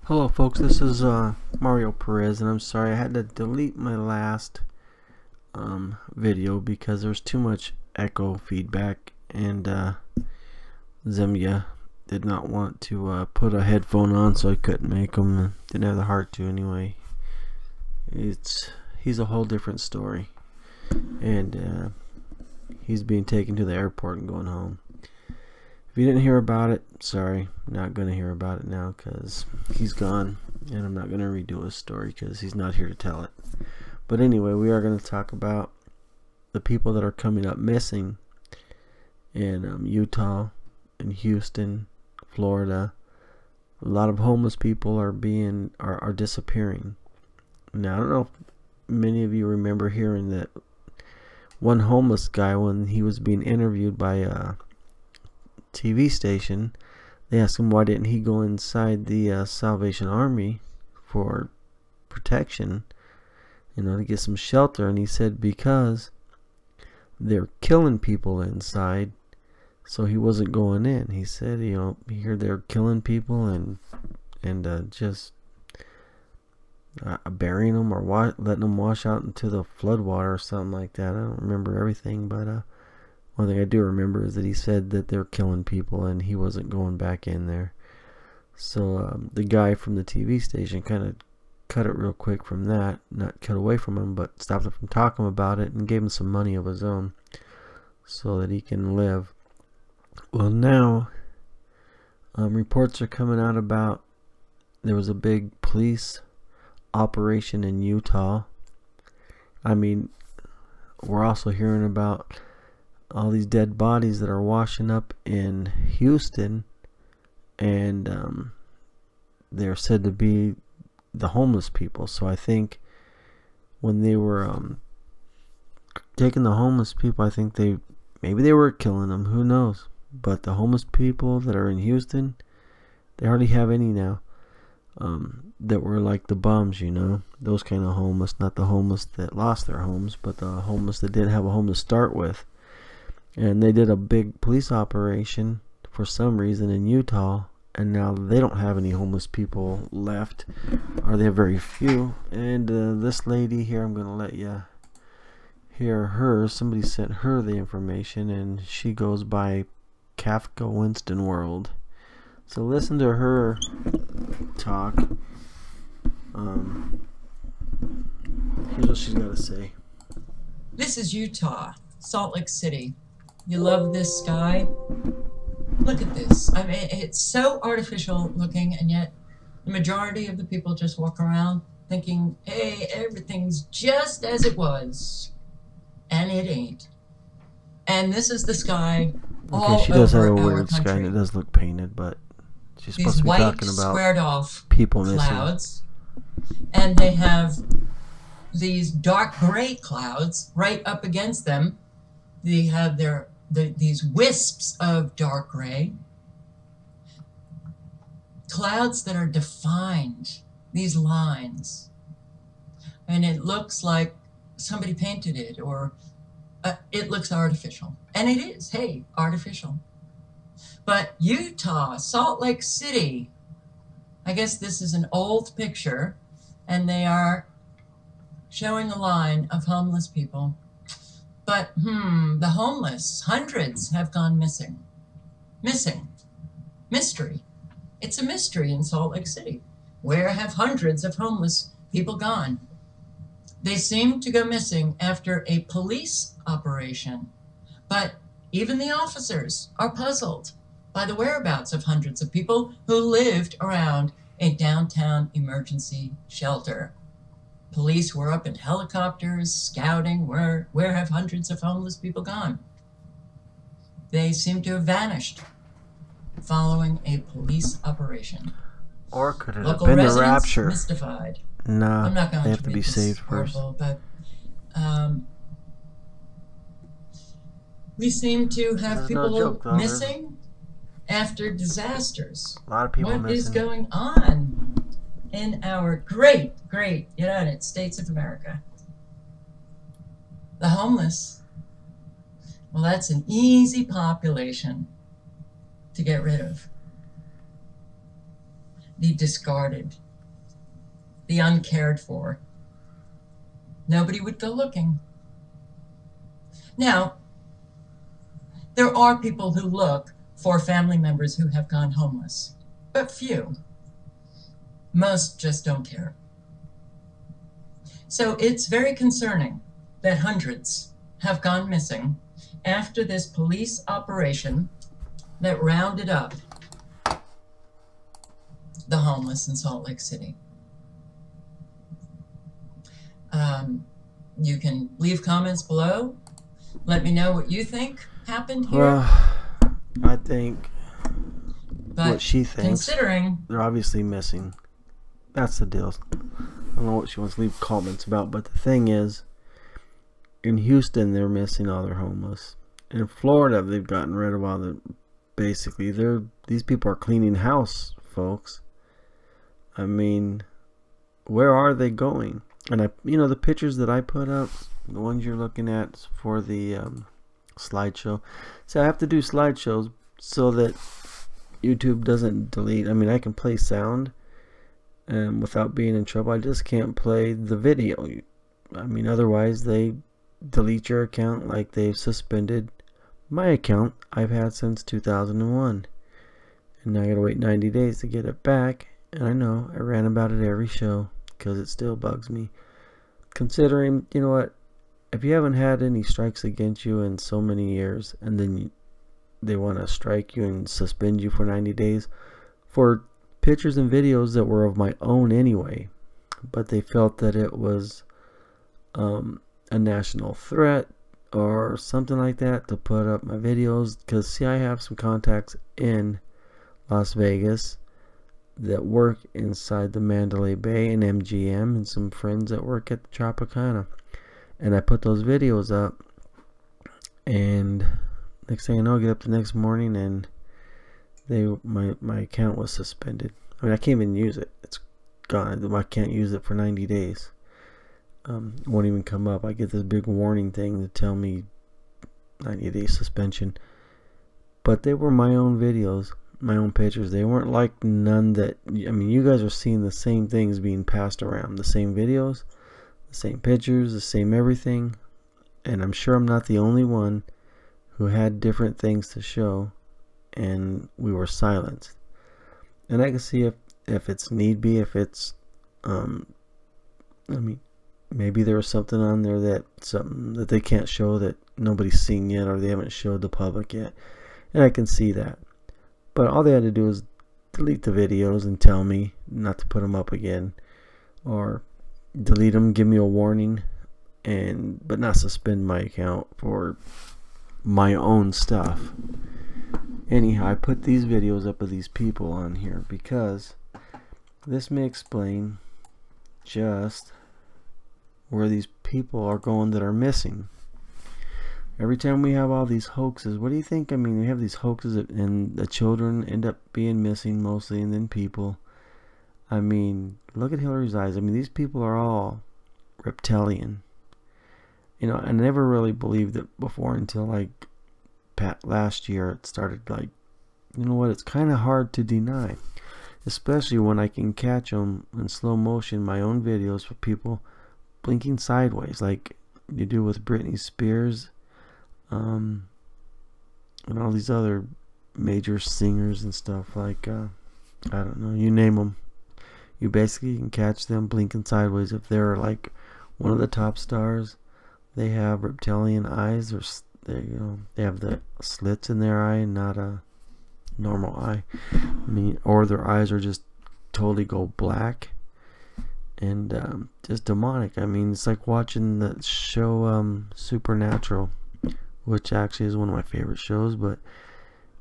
Hello folks, this is Mario Perez, and I'm sorry I had to delete my last video because there was too much echo feedback, and Zemya did not want to put a headphone on, so I couldn't make them. Didn't have the heart to anyway. He's a whole different story, and he's being taken to the airport and going home. If you didn't hear about it, sorry, not going to hear about it now because he's gone, and I'm not going to redo his story because he's not here to tell it. But anyway, we are going to talk about the people that are coming up missing in Utah, in Houston, Florida. A lot of homeless people are disappearing. Now, I don't know if many of you remember hearing that one homeless guy, when he was being interviewed by a TV station, they asked him why didn't he go inside the Salvation Army for protection, to get some shelter, and he said because they're killing people inside, so he wasn't going in. He said, he heard they're killing people and just burying them or letting them wash out into the floodwater or something like that. I don't remember everything, but one thing I do remember is that he said that they're killing people and he wasn't going back in there. So the guy from the TV station kind of cut it real quick from that. Not cut away from him, but stopped him from talking about it and gave him some money of his own so that he can live. Well, now reports are coming out about there was a big police operation in Utah. I mean, we're also hearing about all these dead bodies that are washing up in Houston, and they're said to be the homeless people. So I think when they were taking the homeless people, I think maybe they were killing them, who knows. But the homeless people that are in Houston, they hardly have any now, that were like the bums, those kind of homeless, not the homeless that lost their homes, but the homeless that didn't have a home to start with. And they did a big police operation for some reason in Utah, and now they don't have any homeless people left, or they have very few. And this lady here, I'm going to let you hear her. Somebody sent her the information, and she goes by Kafka Winston World. So listen to her talk. Here's what she's got to say. This is Utah, Salt Lake City. You love this sky? Look at this. I mean, it's so artificial looking, and yet the majority of the people just walk around thinking, hey, everything's just as it was. And it ain't. And this is the sky all she does have over a our weird country. sky, and it does look painted, but she's supposed These to be white, talking about squared off people missing. clouds, and they have these dark gray clouds right up against them. They have these wisps of dark gray, clouds that are defined, these lines, and it looks like somebody painted it, or it looks artificial, and it is, hey, artificial. But Utah, Salt Lake City, I guess this is an old picture, and they are showing a line of homeless people. But, the homeless, hundreds have gone missing. Missing. Mystery. It's a mystery in Salt Lake City. Where have hundreds of homeless people gone? They seem to go missing after a police operation. But even the officers are puzzled by the whereabouts of hundreds of people who lived around a downtown emergency shelter. Police were up in helicopters, scouting. Where have hundreds of homeless people gone? They seem to have vanished following a police operation. Or could it Local have been the residents rapture? mystified. No, I'm not going they have to read be this saved first. article, but we seem to have This is people no joke, though. missing after disasters. A lot of people What missing. is going on in our great United States of America? The homeless, well, that's an easy population to get rid of. the discarded, the uncared for. Nobody would go looking. Now, there are people who look for family members who have gone homeless, but few. Most just don't care. So it's very concerning that hundreds have gone missing after this police operation that rounded up the homeless in Salt Lake City. You can leave comments below. Let me know what you think happened here. Well, I think but what she thinks, considering they're obviously missing. That's the deal. I don't know what she wants to leave comments about, but the thing is, in Houston, they're missing all their homeless. In Florida, they've gotten rid of all the. Basically, these people are cleaning house, folks. I mean, where are they going? And the pictures that I put up, the ones you're looking at for the slideshow. So I have to do slideshows so that YouTube doesn't delete. I mean, I can play sound without being in trouble. I just can't play the video. I mean, otherwise they delete your account, like they've suspended my account I've had since 2001. And now I gotta wait 90 days to get it back. And I know I ran about it every show because it still bugs me. Considering, you know what, if you haven't had any strikes against you in so many years, and then they want to strike you and suspend you for 90 days for pictures and videos that were of my own anyway, but they felt that it was a national threat or something like that to put up my videos. Because see, I have some contacts in Las Vegas that work inside the Mandalay Bay and MGM, and some friends that work at the Tropicana, and I put those videos up, and next thing I know, I get up the next morning and my account was suspended. I mean, I can't even use it. It's gone. I can't use it for 90 days. It won't even come up. I get this big warning thing to tell me 90-day suspension. But they were my own videos, my own pictures. They weren't like none that, I mean, you guys are seeing the same things being passed around, the same videos, the same pictures, the same everything. And I'm sure I'm not the only one who had different things to show, and we were silenced. And I can see if it's need be, if it's I mean, maybe there was something on there that they can't show, that nobody's seen yet, or they haven't showed the public yet, and I can see that. But all they had to do was delete the videos and tell me not to put them up again, or delete them, give me a warning, but not suspend my account for my own stuff. Anyhow, I put these videos up of these people on here because this may explain just where these people are going that are missing. Every time we have all these hoaxes, what do you think? I mean, we have these hoaxes and the children end up being missing mostly, and then people. I mean, look at Hillary's eyes. I mean, these people are all reptilian. You know, I never really believed it before until like last year. It started like, you know what, it's kind of hard to deny. Especially when I can catch them in slow motion, my own videos, for people blinking sideways like you do with Britney Spears. And all these other major singers and stuff, like I don't know, you name them, you basically can catch them blinking sideways. If they're like one of the top stars, they have reptilian eyes, or they have the slits in their eye and not a normal eye. I mean, or their eyes are just totally go black and just demonic. I mean, it's like watching the show Supernatural, which actually is one of my favorite shows. But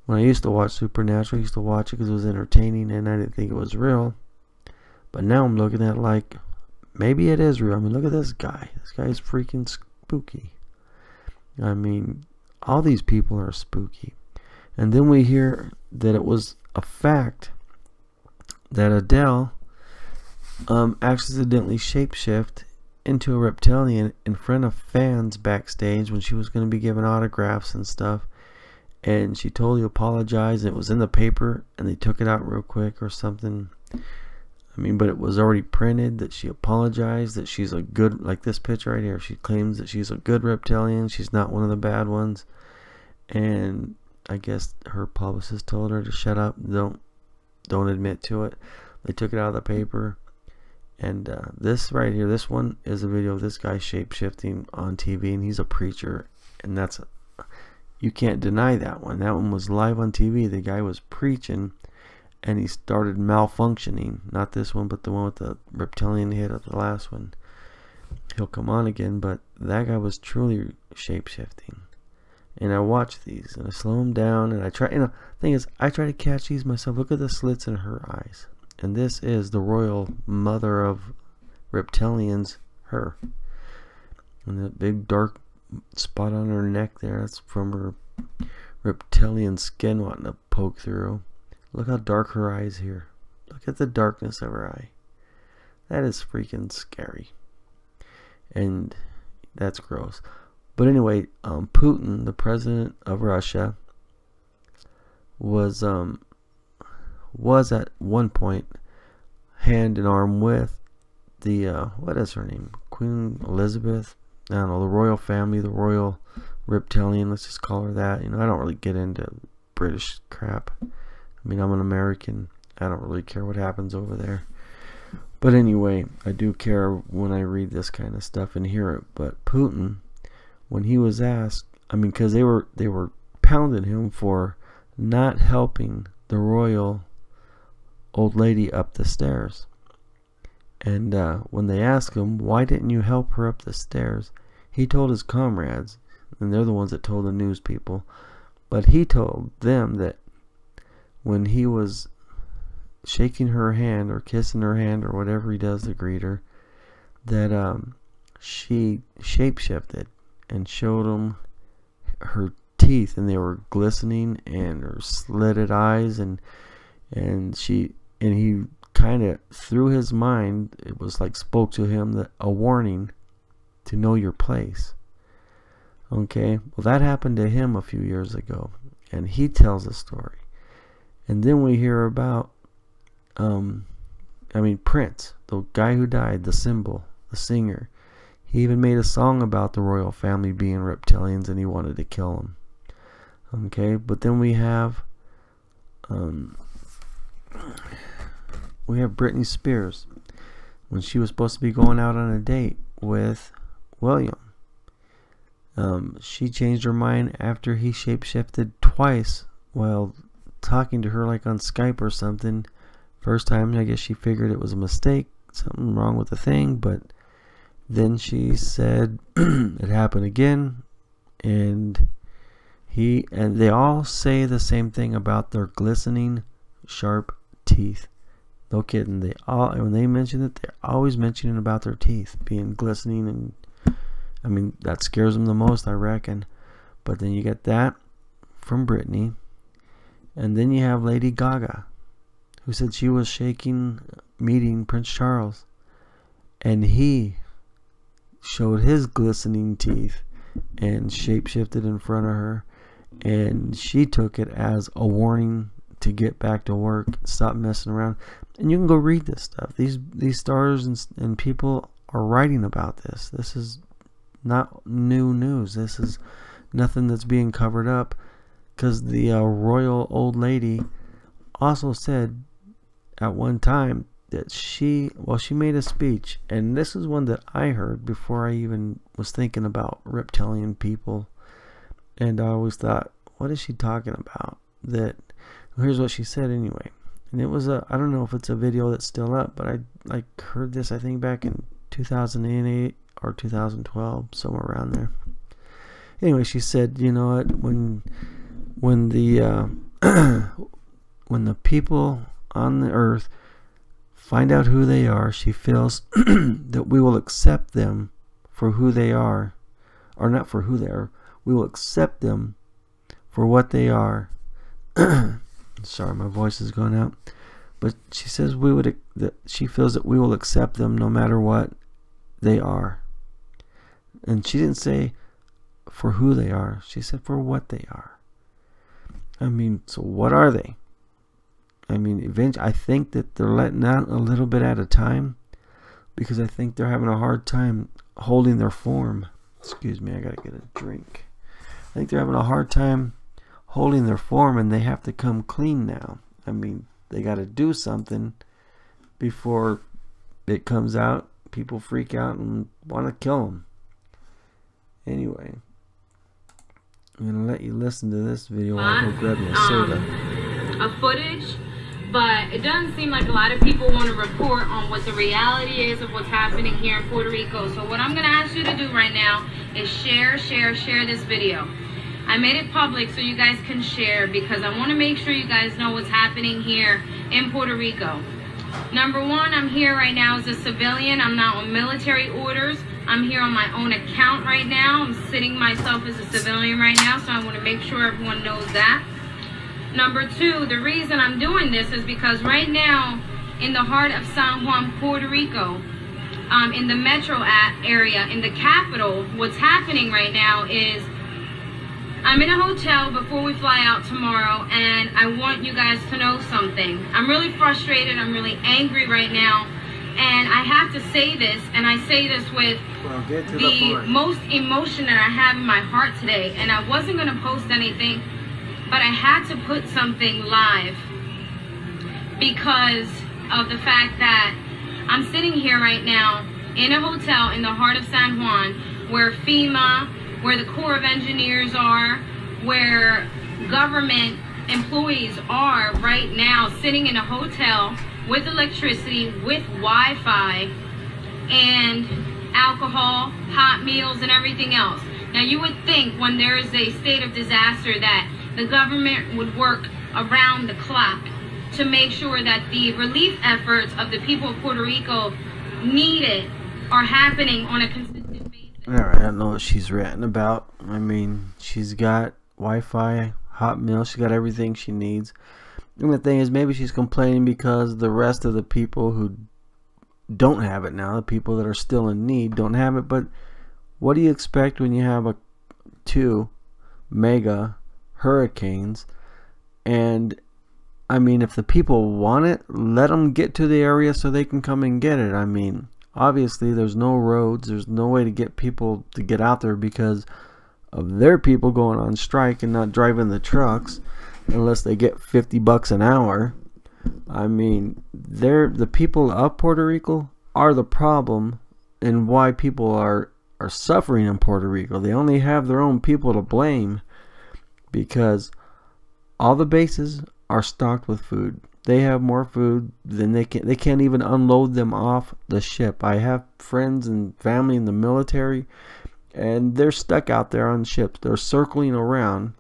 when I used to watch Supernatural, I used to watch it because it was entertaining and I didn't think it was real. But now I'm looking at it like, maybe it is real. I mean, look at this guy. This guy's freaking spooky. I mean, all these people are spooky. And then we hear that it was a fact that Adele accidentally shapeshift into a reptilian in front of fans backstage when she was going to be giving autographs and stuff, and she totally apologized. It was in the paper and they took it out real quick or something. I mean, but it was already printed that she apologized, that she's a good, like this picture right here, she claims that she's a good reptilian, she's not one of the bad ones. And I guess her publicist told her to shut up, don't admit to it. They took it out of the paper. And this right here, this one is a video of this guy shape-shifting on TV, and he's a preacher, and that's you can't deny that one. That one was live on TV. The guy was preaching, and he started malfunctioning. Not this one, but the one with the reptilian head of the last one. He'll come on again, but that guy was truly shape-shifting. And I watch these, and I slow them down, and I try, the thing is, I try to catch these myself. Look at the slits in her eyes. And this is the royal mother of reptilians, her. And the big dark spot on her neck there, that's from her reptilian skin wanting to poke through. Look how dark her eyes here. Look at the darkness of her eye. That is freaking scary. And that's gross. But anyway, Putin, the president of Russia, was at one point hand in arm with the what is her name, Queen Elizabeth, I don't know, the royal family, the royal reptilian, let's just call her that. You know, I don't really get into British crap. I mean, I'm an American, I don't really care what happens over there. But anyway, I do care when I read this kind of stuff and hear it. But Putin, when he was asked, I mean, because they were pounding him for not helping the royal old lady up the stairs. And when they asked him, why didn't you help her up the stairs, he told his comrades, and they're the ones that told the news people, but he told them that when he was shaking her hand or kissing her hand or whatever he does to greet her, that she shapeshifted and showed him her teeth, and they were glistening, and her slitted eyes, and he kind of, through his mind, it was like spoke to him that a warning to know your place. Okay, well, that happened to him a few years ago, and he tells a story. And then we hear about Prince, the guy who died, the symbol, the singer. He even made a song about the royal family being reptilians, and he wanted to kill them. Okay, but then we have Britney Spears, when she was supposed to be going out on a date with William. She changed her mind after he shapeshifted twice while talking to her, like on Skype or something. First time, I guess she figured it was a mistake, something wrong with the thing, but then she said it happened again, and they all say the same thing about their glistening, sharp teeth. No kidding. When they mention it, they're always mentioning about their teeth being glistening, and I mean, that scares them the most, I reckon. But then you get that from Britney, and then you have Lady Gaga, who said she was meeting Prince Charles, and he showed his glistening teeth and shapeshifted in front of her, and she took it as a warning to get back to work, stop messing around. And you can go read this stuff. These stars and people are writing about this. This is not new news. This is nothing that's being covered up, because the royal old lady also said at one time that she made a speech, and this is one that I heard before I even was thinking about reptilian people, and I always thought, what is she talking about? Here's what she said anyway. And it was I don't know if it's a video that's still up, but I heard this, I think, back in 2008 or 2012, somewhere around there. Anyway, she said, you know what, when the when the people on the earth find out who they are, she feels that we will accept them for who they are, or not for who they are. We will accept them for what they are. Sorry, my voice is going out. But she says she feels that we will accept them no matter what they are. And she didn't say for who they are. She said for what they are. I mean, so what are they? I mean, eventually, I think that they're letting out a little bit at a time, because I think they're having a hard time holding their form. Excuse me, I gotta get a drink. I think they're having a hard time holding their form, and they have to come clean now. I mean, they got to do something before it comes out. People freak out and want to kill them. Anyway, I'm gonna let you listen to this video while I go grab me a soda. Of footage, but it doesn't seem like a lot of people want to report on what the reality is of what's happening here in Puerto Rico. So what I'm gonna ask you to do right now is share this video. I made it public so you guys can share, because I want to make sure you guys know what's happening here in Puerto Rico. Number one, I'm here right now as a civilian. I'm not on military orders. I'm here on my own account right now. I'm sitting myself as a civilian right now, so I want to make sure everyone knows that. Number two, the reason I'm doing this is because right now, in the heart of San Juan, Puerto Rico, in the metro area, in the capital, what's happening right now is I'm in a hotel before we fly out tomorrow, and I want you guys to know something. I'm really frustrated. I'm really angry right now, and I have to say this, and I say this with the most emotion that I have in my heart today. And I wasn't going to post anything, but I had to put something live because of the fact that I'm sitting here right now in a hotel in the heart of San Juan, where FEMA, where the Corps of Engineers are, where government employees are right now, sitting in a hotel with electricity, with Wi-Fi, and alcohol, hot meals, and everything else. Now, you would think when there is a state of disaster that the government would work around the clock to make sure that the relief efforts of the people of Puerto Rico needed are happening on a consistent basis. Alright, I don't know what she's ranting about. I mean, she's got Wi-Fi, hot meals, she got everything she needs. And the thing is, maybe she's complaining because the rest of the people who don't have it now, the people that are still in need, don't have it. But what do you expect when you have two mega hurricanes? And I mean, if the people want it, let them get to the area so they can come and get it. I mean, obviously there's no roads, there's no way to get people to get out there because of their people going on strike and not driving the trucks unless they get $50 an hour. I mean, the people of Puerto Rico are the problem, and why people are suffering in Puerto Rico. They only have their own people to blame because all the bases are stocked with food. They have more food than they can't even unload them off the ship. I have friends and family in the military, and they're stuck out there on ships. They're circling around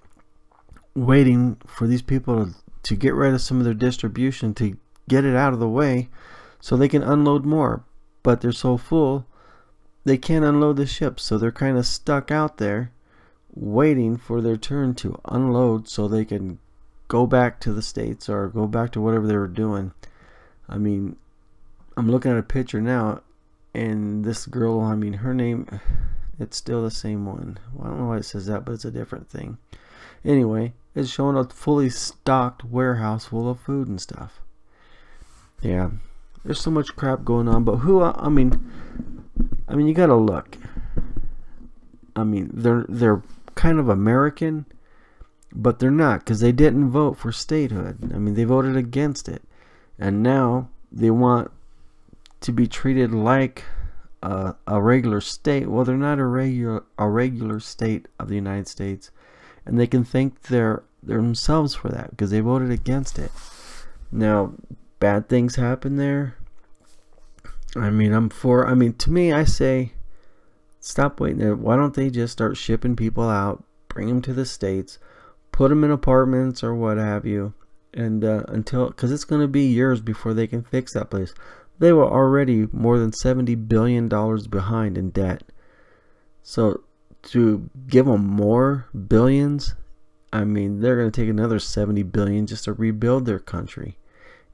waiting for these people to get rid of some of their distribution, to get it out of the way so they can unload more. But they're so full they can't unload the ship, so they're kind of stuck out there waiting for their turn to unload so they can go back to the States or go back to whatever they were doing. I mean, I'm looking at a picture now, and this girl, I mean, her name, it's still the same one. Well, I don't know why it says that, but it's a different thing. Anyway, it's showing a fully stocked warehouse full of food and stuff. Yeah, there's so much crap going on, but I mean, you gotta look. I mean, they're kind of American, but they're not, because they didn't vote for statehood. I mean, they voted against it, and now they want to be treated like a regular state. Well, they're not a regular state of the United States, and they can thank themselves for that because they voted against it. Now, bad things happen there. I mean, to me, I say, stop waiting there. Why don't they just start shipping people out, bring them to the States, put them in apartments or what have you, and because it's going to be years before they can fix that place. They were already more than $70 billion behind in debt. So to give them more billions, I mean, they're going to take another $70 billion just to rebuild their country.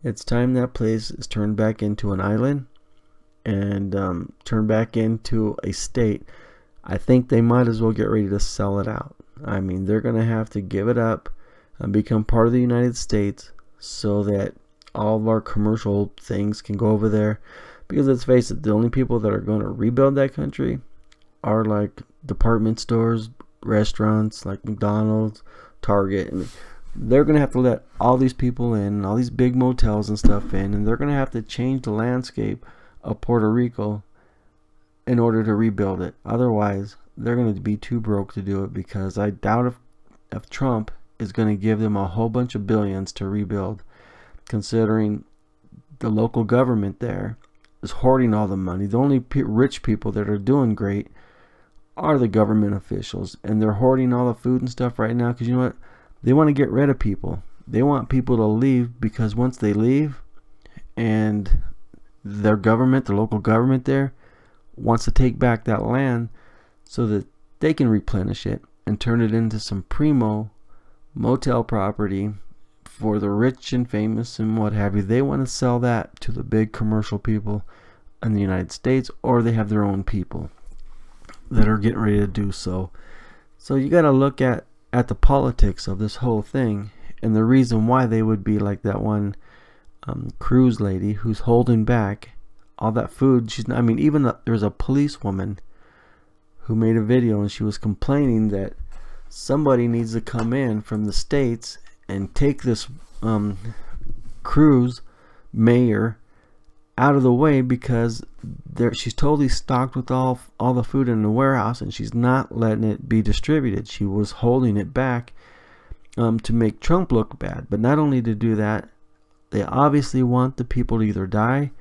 It's time that place is turned back into an island and turned back into a state. I think they might as well get ready to sell it out. I mean, they're going to have to give it up and become part of the United States so that all of our commercial things can go over there. Because let's face it, the only people that are going to rebuild that country are like department stores, restaurants like McDonald's, Target, and they're going to have to let all these people in, all these big motels and stuff in, and they're going to have to change the landscape of Puerto Rico in order to rebuild it. Otherwise, they're going to be too broke to do it, because I doubt if Trump is going to give them a whole bunch of billions to rebuild, considering the local government there is hoarding all the money. The only rich people that are doing great are the government officials, and they're hoarding all the food and stuff right now, because you know what? They want to get rid of people. They want people to leave, because once they leave and their government, the local government there, wants to take back that land so that they can replenish it and turn it into some primo motel property for the rich and famous and what have you. They want to sell that to the big commercial people in the United States, or they have their own people that are getting ready to do so. So you got to look at the politics of this whole thing, and the reason why they would be like that one cruise lady who's holding back all that food. I mean, even there's a policewoman who made a video, and she was complaining that somebody needs to come in from the States and take this cruise mayor out of the way, because she's totally stocked with all the food in the warehouse, and she's not letting it be distributed. She was holding it back to make Trump look bad. But not only to do that, they obviously want the people to either die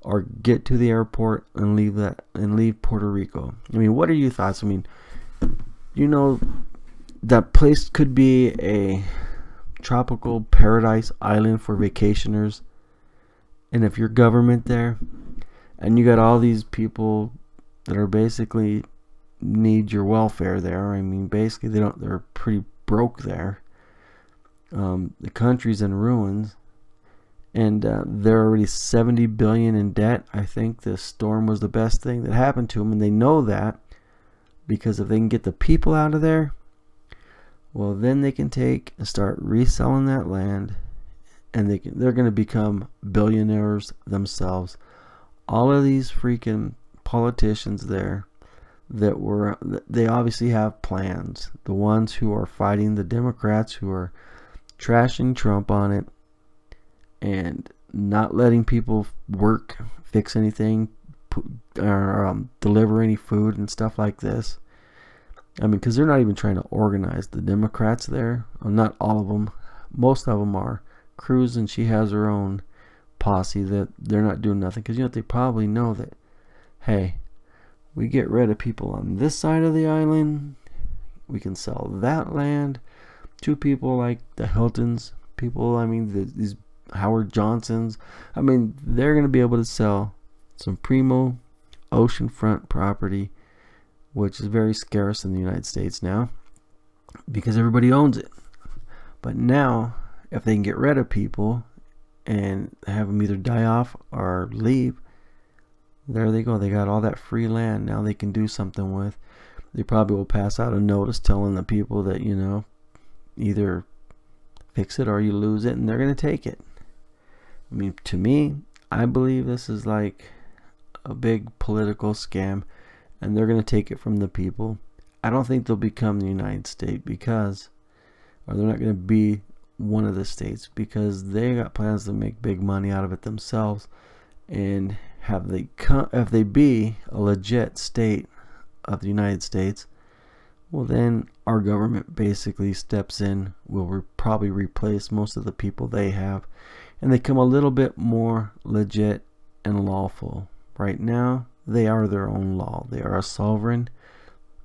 or get to the airport and leave Puerto Rico. I mean, what are your thoughts? I mean, you know, that place could be a tropical paradise island for vacationers, and if you're government there and you got all these people that are basically need your welfare there, I mean, basically they're pretty broke there. The country's in ruins, and they're already 70 billion in debt. I think this storm was the best thing that happened to them, and they know that, because if they can get the people out of there, well, then they can take and start reselling that land, and they're going to become billionaires themselves. All of these freaking politicians there they obviously have plans. The ones who are fighting the Democrats, who are trashing Trump on it and not letting people work, fix anything, or deliver any food and stuff like this. I mean, because they're not even trying to organize the Democrats there. Well, not all of them. Most of them are. Cruz, and she has her own posse that they're not doing nothing. Because, you know, they probably know that, hey, we get rid of people on this side of the island, we can sell that land to people like the Hiltons, people, I mean, these Howard Johnsons. I mean, they're going to be able to sell some primo oceanfront property, which is very scarce in the United States now, because everybody owns it. But now, if they can get rid of people and have them either die off or leave, there they go. They got all that free land now they can do something with. They probably will pass out a notice telling the people that, you know, either fix it or you lose it, and they're going to take it. I mean, to me, I believe this is like a big political scam, and they're going to take it from the people. I don't think they'll become the United States, because, or they're not going to be one of the states, because they got plans to make big money out of it themselves. And if they be a legit state of the United States, well, then our government basically steps in, will probably replace most of the people they have, and they come a little bit more legit and lawful. Right now, they are their own law. They are a sovereign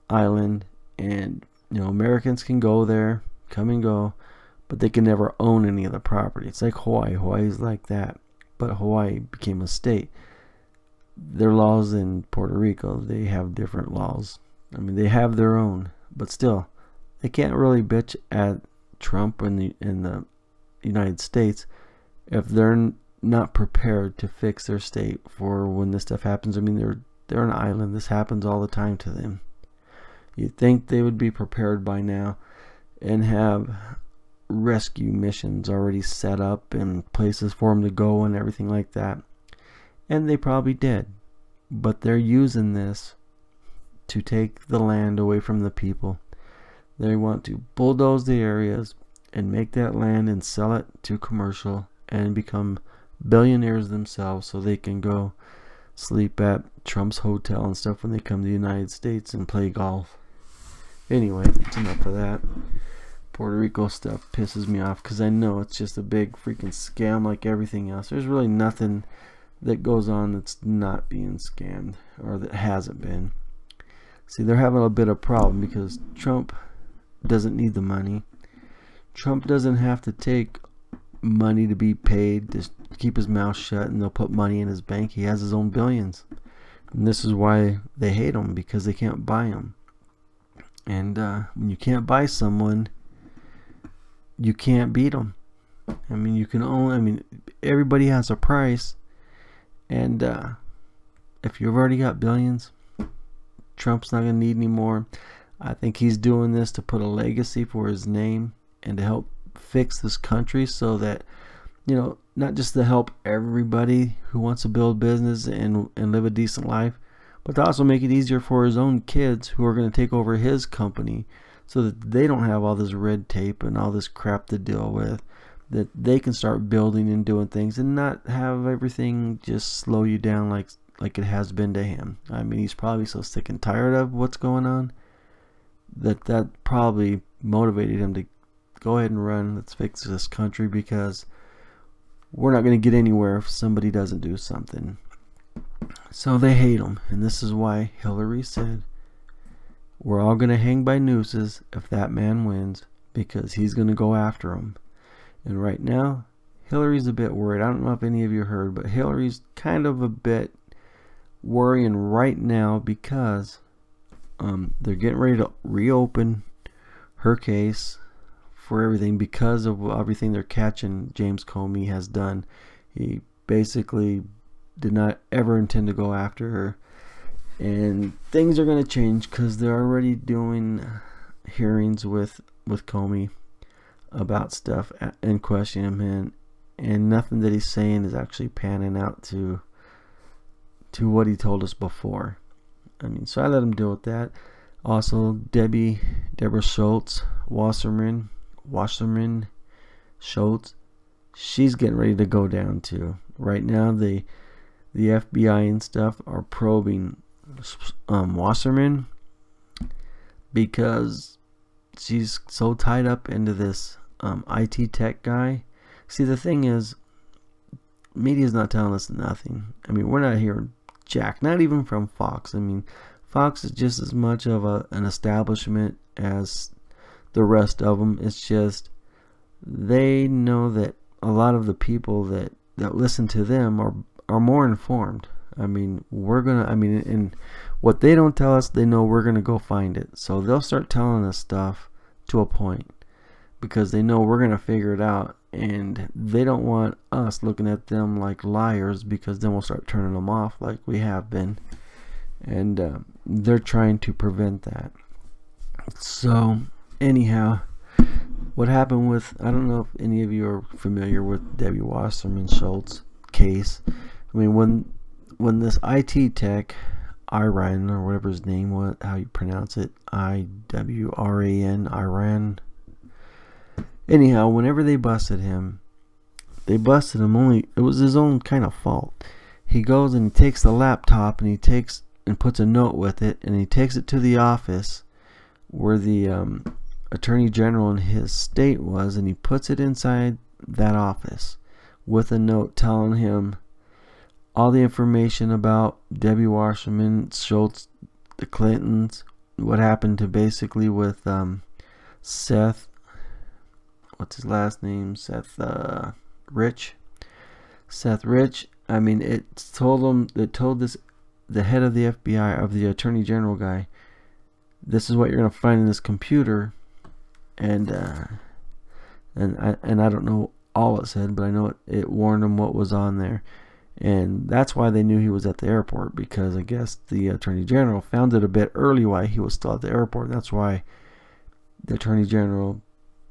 island, and, you know, Americans can go there, come and go, but they can never own any of the property. It's like Hawaii. Hawaii's like that, but Hawaii became a state. Their laws in Puerto Rico, they have different laws. I mean, they have their own, but still, they can't really bitch at Trump in the United States if they're not prepared to fix their state for when this stuff happens. I mean, they're an island. This happens all the time to them. You'd think they would be prepared by now and have rescue missions already set up and places for them to go and everything like that. And they probably did. But they're using this to take the land away from the people. They want to bulldoze the areas and make that land and sell it to commercial and become billionaires themselves so they can go sleep at Trump's hotel and stuff when they come to the United States and play golf. Anyway, it's enough of that. Puerto Rico stuff pisses me off because I know it's just a big freaking scam like everything else. There's really nothing that goes on that's not being scammed or that hasn't been. See, they're having a bit of a problem because Trump doesn't need the money. Trump doesn't have to take money to be paid, to keep his mouth shut, and they'll put money in his bank. He has his own billions. And this is why they hate him, because they can't buy him. And when you can't buy someone, you can't beat them. I mean, you can only, everybody has a price. And if you've already got billions, Trump's not going to need any more. I think he's doing this to put a legacy for his name and to help fix this country so that, you know, not just to help everybody who wants to build business and live a decent life, but to also make it easier for his own kids who are going to take over his company so that they don't have all this red tape and all this crap to deal with, that they can start building and doing things and not have everything just slow you down like it has been to him. I mean, he's probably so sick and tired of what's going on that probably motivated him to go ahead and run. Let's fix this country, because we're not going to get anywhere if somebody doesn't do something. So they hate him, and this is why Hillary said, we're all going to hang by nooses if that man wins, because he's going to go after him. And right now, Hillary's a bit worried. I don't know if any of you heard, but Hillary's kind of a bit worrying right now because they're getting ready to reopen her case for everything because of everything they're catching James Comey has done. He basically did not ever intend to go after her, and things are going to change because they're already doing hearings with Comey about stuff and questioning him, and nothing that he's saying is actually panning out to what he told us before. I mean, so I let him deal with that. Also, Deborah Schultz, Wasserman Schultz, she's getting ready to go down too. Right now, the FBI and stuff are probing Wasserman because she's so tied up into this IT tech guy. See, the thing is, media's not telling us nothing. I mean, we're not hearing jack, not even from Fox. I mean, Fox is just as much of an establishment as the rest of them. It's just they know that a lot of the people that listen to them are more informed. I mean, and what they don't tell us, they know we're gonna go find it. So they'll start telling us stuff to a point because they know we're gonna figure it out, and they don't want us looking at them like liars, because then we'll start turning them off like we have been. And they're trying to prevent that. So anyhow, what happened with, I don't know if any of you are familiar with Debbie Wasserman Schultz case. I mean, when this IT tech, Iran, or whatever his name was, how you pronounce it, IWRAN, Iran. Anyhow, whenever they busted him only, it was his own kind of fault. He goes and he takes the laptop and he takes and puts a note with it, and he takes it to the office where the Attorney General in his state was, and he puts it inside that office with a note telling him all the information about Debbie Wasserman Schultz, the Clintons, what happened to basically with Seth, what's his last name, Seth Rich. I mean, it told the head of the FBI, of the Attorney General guy, this is what you're going to find in this computer. And I don't know all it said, but I know it warned him what was on there. And that's why they knew he was at the airport, because I guess the Attorney General found it a bit early why he was still at the airport. That's why the Attorney General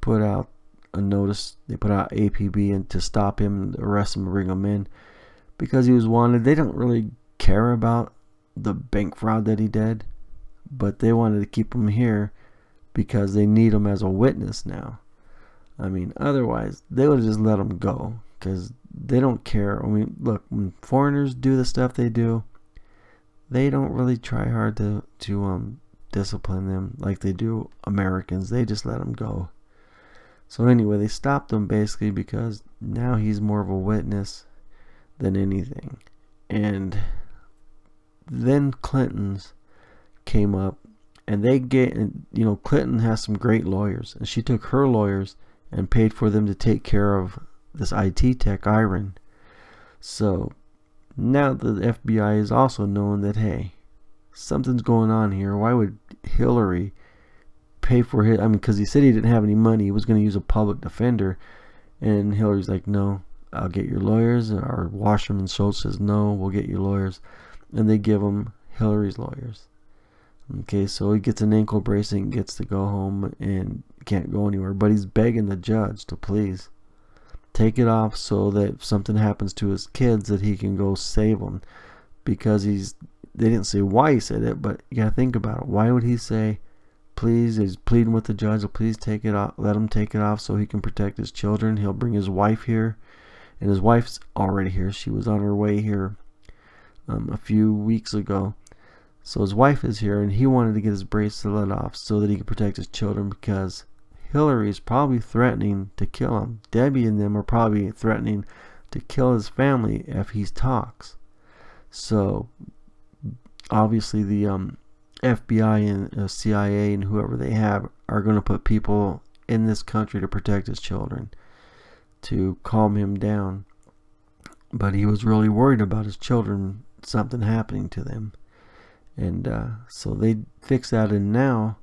put out a notice. They put out APB and to stop him, arrest him, bring him in because he was wanted. They don't really care about the bank fraud that he did, but they wanted to keep him here because they need him as a witness now. I mean, otherwise they would have just let him go because they don't care. I mean, look, when foreigners do the stuff they do, they don't really try hard to discipline them like they do Americans. They just let them go. So anyway, they stopped him basically because now he's more of a witness than anything. And then Clinton's came up, and they get, you know, Clinton has some great lawyers, and she took her lawyers and paid for them to take care of this IT tech, Iron. So now the FBI is also knowing that, hey, something's going on here. Why would Hillary pay for his, I mean, because he said he didn't have any money, he was going to use a public defender, and Hillary's like, no, I'll get your lawyers. Or Wasserman Schultz says, no, we'll get your lawyers, and they give him Hillary's lawyers. Okay, so he gets an ankle bracelet and gets to go home and can't go anywhere, but he's begging the judge to please take it off so that if something happens to his kids that he can go save them, because they didn't say why he said it, but you gotta think about it. Why would he say please? He's pleading with the judge to please take it off, let him take it off so he can protect his children. He'll bring his wife here, and his wife's already here. She was on her way here a few weeks ago. So his wife is here, and he wanted to get his bracelet off so that he could protect his children, because Hillary's probably threatening to kill him. Debbie and them are probably threatening to kill his family if he talks. So obviously the FBI and CIA and whoever they have are going to put people in this country to protect his children, to calm him down. But he was really worried about his children, something happening to them. And so they fix that, and now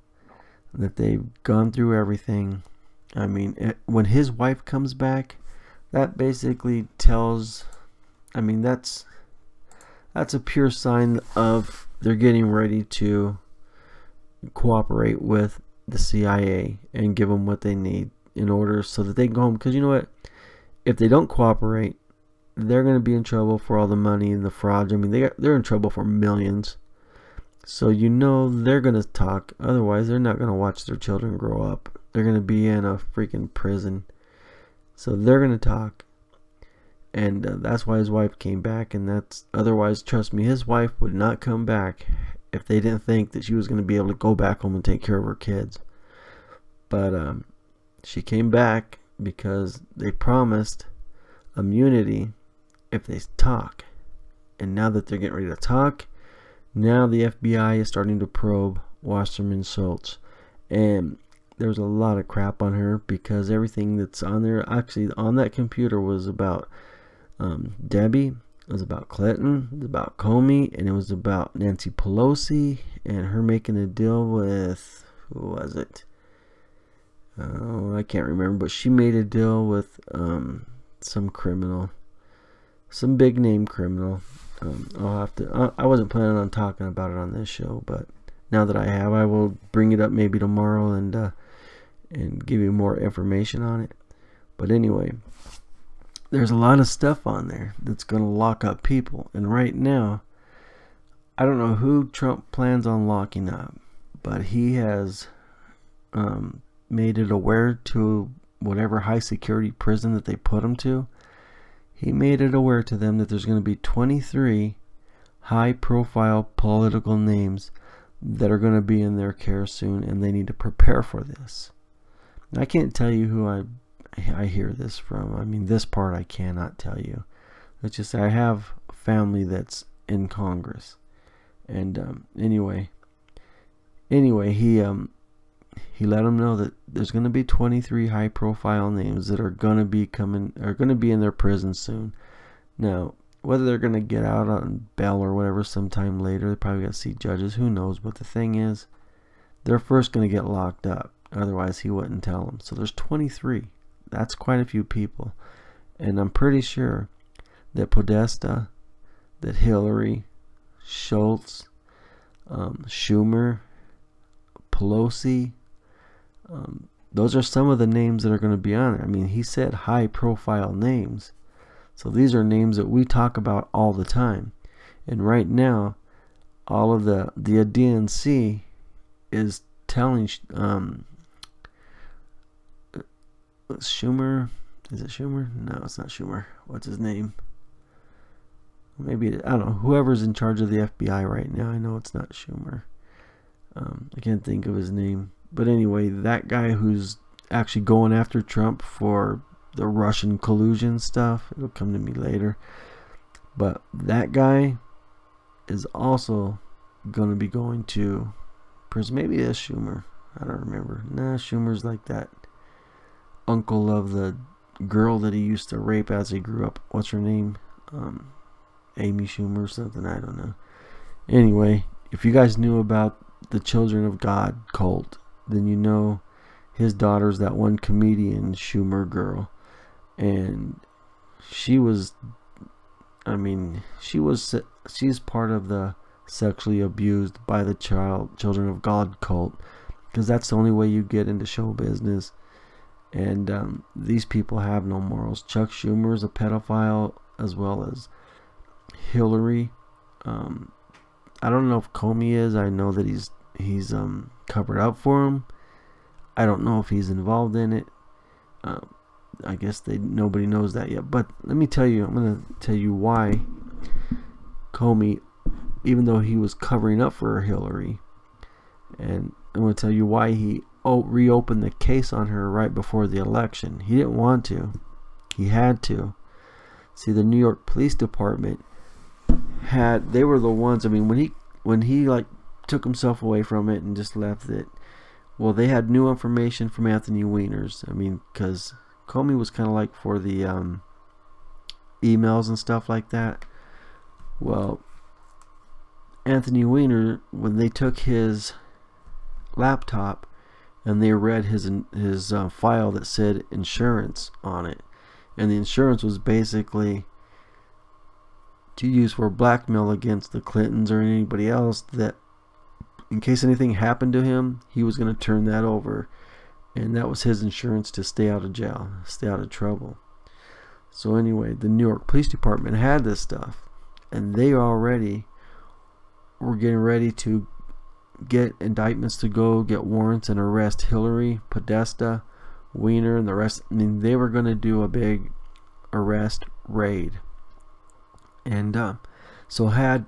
that they've gone through everything, I mean, when his wife comes back, that basically tells, I mean, that's a pure sign of they're getting ready to cooperate with the CIA and give them what they need in order so that they can go home. Because you know what? If they don't cooperate, they're going to be in trouble for all the money and the fraud. I mean, they're in trouble for millions. So you know they're going to talk. Otherwise, they're not going to watch their children grow up. They're going to be in a freaking prison. So they're going to talk. And that's why his wife came back. And that's, otherwise, trust me, his wife would not come back if they didn't think that she was going to be able to go back home and take care of her kids. But she came back because they promised immunity if they talk. And now that they're getting ready to talk, now the FBI is starting to probe Wasserman Schultz. And there's a lot of crap on her, because everything that's on there, actually on that computer, was about Debbie, it was about Clinton, it was about Comey, and it was about Nancy Pelosi and her making a deal with, who was it? Oh, I can't remember, but she made a deal with some criminal, some big name criminal. I'll have to, I wasn't planning on talking about it on this show, but now that I have, I will bring it up maybe tomorrow and give you more information on it. But anyway, there's a lot of stuff on there that's going to lock up people, and right now I don't know who Trump plans on locking up, but he has made it aware to whatever high security prison that they put him to. He made it aware to them that there's going to be 23 high profile political names that are going to be in their care soon, and they need to prepare for this. And I can't tell you who I hear this from. I mean, this part I cannot tell you. Let's just say I have family that's in Congress. And anyway, he let them know that there's going to be 23 high profile names that are going to be in their prison soon. Now, whether they're going to get out on bail or whatever sometime later, they probably got to see judges, who knows. But the thing is, they're first going to get locked up. Otherwise, he wouldn't tell them. So there's 23. That's quite a few people. And I'm pretty sure that Podesta, that Hillary, Schultz, Schumer, Pelosi, those are some of the names that are going to be on there. I mean, he said high profile names. So these are names that we talk about all the time. And right now, all of the DNC is telling Schumer, is it Schumer? No, it's not Schumer. What's his name? Maybe, I don't know, whoever's in charge of the FBI right now. I know it's not Schumer. I can't think of his name. But anyway, that guy who's actually going after Trump for the Russian collusion stuff, it'll come to me later. But that guy is also going to be going to prison. Maybe it's Schumer. I don't remember. Nah, Schumer's like that uncle of the girl that he used to rape as he grew up. What's her name? Amy Schumer or something. I don't know. Anyway, if you guys knew about the Children of God cult, then you know his daughter's that one comedian Schumer girl. And she was, I mean, she's part of the sexually abused by the Children of God cult, because that's the only way you get into show business. And these people have no morals. Chuck Schumer is a pedophile, as well as Hillary. I don't know if Comey is. I know that he's covered up for him. I don't know if he's involved in it. I guess nobody knows that yet. But let me tell you, I'm going to tell you why Comey, even though he was covering up for Hillary, and I'm going to tell you why he reopened the case on her right before the election. He didn't want to. He had to. See, the New York Police Department they were the ones, I mean, when he like took himself away from it and just left it, well, they had new information from Anthony Weiner's. I mean, because Comey was kind of like for the emails and stuff like that. Well, Anthony Weiner, when they took his laptop and they read his file that said insurance on it, and the insurance was basically to use for blackmail against the Clintons or anybody else, that in case anything happened to him, he was going to turn that over, and that was his insurance to stay out of jail, stay out of trouble. So anyway, the New York Police Department had this stuff, and they already were getting ready to get indictments to go get warrants and arrest Hillary, Podesta, Weiner, and the rest. I mean, they were going to do a big arrest raid. And so had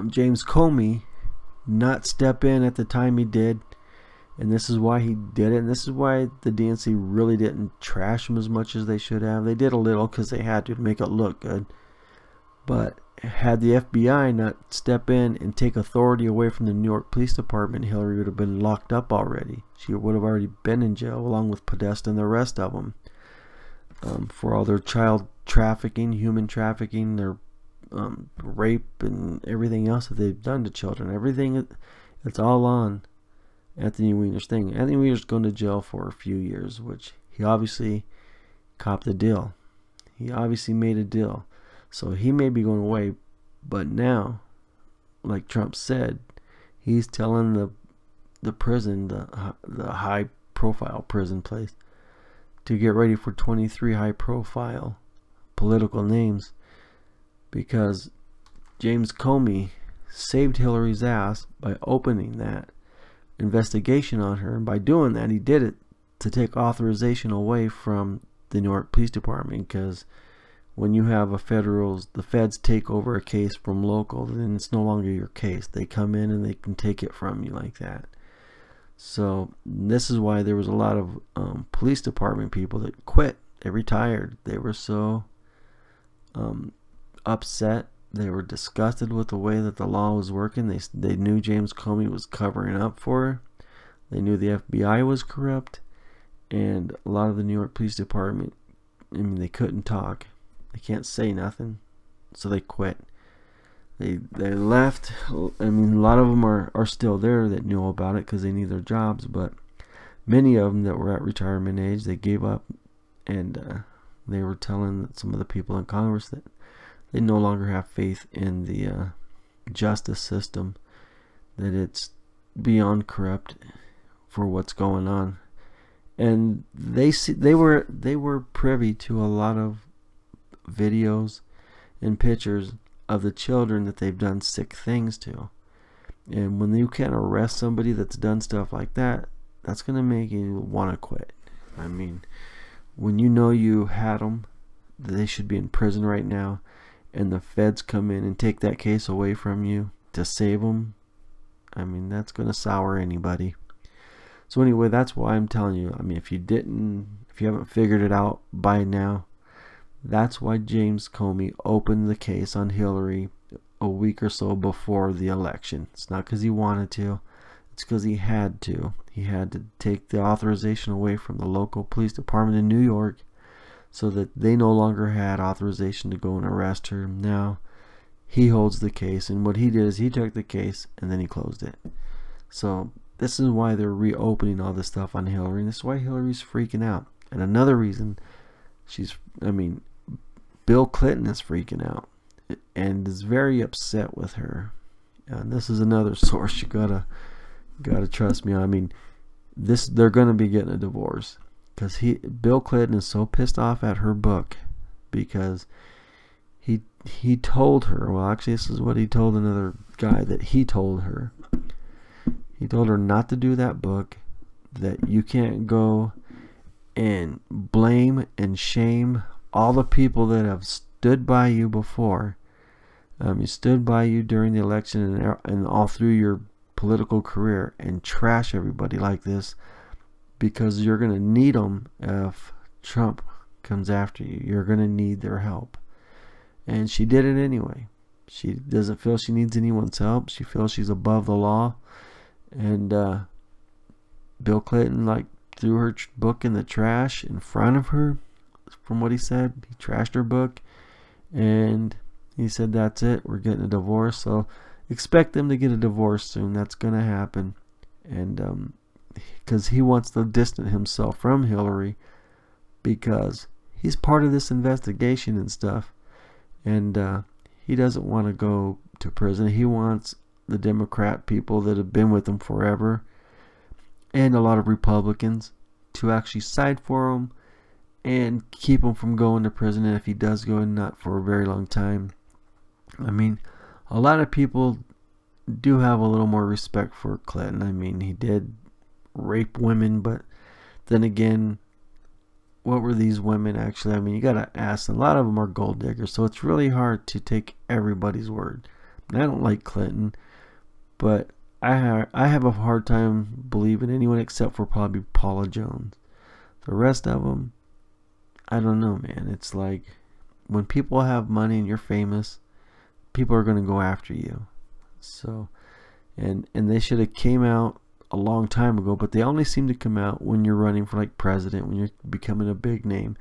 James Comey not step in at the time he did, and this is why he did it, and this is why the DNC really didn't trash him as much as they should have. They did a little because they had to make it look good. But had the FBI not step in and take authority away from the New York Police Department, Hillary would have been locked up already. She would have already been in jail, along with Podesta and the rest of them, for all their child trafficking, human trafficking, their rape, and everything else that they've done to children. Everything, it's all on Anthony Weiner's thing. Anthony Weiner's going to jail for a few years, which he obviously copped a deal. He obviously made a deal. So he may be going away, but now, like Trump said, he's telling the prison, the high profile prison place, to get ready for 23 high profile political names, because James Comey saved Hillary's ass by opening that investigation on her, and by doing that, he did it to take authorization away from the New York Police Department, because when you have the feds take over a case from local, then it's no longer your case. They come in and they can take it from you like that. So this is why there was a lot of police department people that quit. They retired. They were so upset. They were disgusted with the way that the law was working. They knew James Comey was covering up for her. They knew the FBI was corrupt. And a lot of the New York Police Department, I mean, they couldn't talk. They can't say nothing, so they quit. They left. I mean, a lot of them are still there that knew about it because they need their jobs, but many of them that were at retirement age, they gave up, and they were telling some of the people in Congress that they no longer have faith in the justice system, that it's beyond corrupt for what's going on. And they were privy to a lot of videos and pictures of the children that they've done sick things to. And when you can't arrest somebody that's done stuff like that, that's going to make you want to quit. I mean, when you know you had them, they should be in prison right now, and the feds come in and take that case away from you to save them, I mean, that's going to sour anybody. So anyway, that's why I'm telling you, I mean, if you haven't figured it out by now, that's why James Comey opened the case on Hillary a week or so before the election. It's not because he wanted to, it's because he had to. He had to take the authorization away from the local police department in New York so that they no longer had authorization to go and arrest her. Now he holds the case, and what he did is he took the case and then he closed it. So this is why they're reopening all this stuff on Hillary, and this is why Hillary's freaking out. And another reason Bill Clinton is freaking out and is very upset with her. And this is another source you gotta trust me on. I mean, they're gonna be getting a divorce because Bill Clinton is so pissed off at her book because he told her, well, actually this is what he told another guy that he told her. He told her not to do that book, that you can't go and blame and shame all the people that have stood by you before. You stood by you during the election and all through your political career, and trash everybody like this, because you're going to need them if Trump comes after you. You're going to need their help. And she did it anyway. She doesn't feel she needs anyone's help. She feels she's above the law. And Bill Clinton threw her book in the trash in front of her. From what he said, he trashed her book, and he said, that's it, we're getting a divorce. So expect them to get a divorce soon. That's going to happen. And because he wants to distance himself from Hillary, because he's part of this investigation and stuff, and he doesn't want to go to prison. He wants the Democrat people that have been with him forever, and a lot of Republicans, to actually side for him and keep him from going to prison. And if he does go, not for a very long time. I mean, a lot of people do have a little more respect for Clinton. I mean, he did rape women, but then again, what were these women actually? I mean, you gotta ask. A lot of them are gold diggers, so it's really hard to take everybody's word. And I don't like Clinton, but I have a hard time believing anyone except for probably Paula Jones. The rest of them, I don't know, man. It's like when people have money and you're famous, people are going to go after you. So, and they should have came out a long time ago, but they only seem to come out when you're running for president, when you're becoming a big name.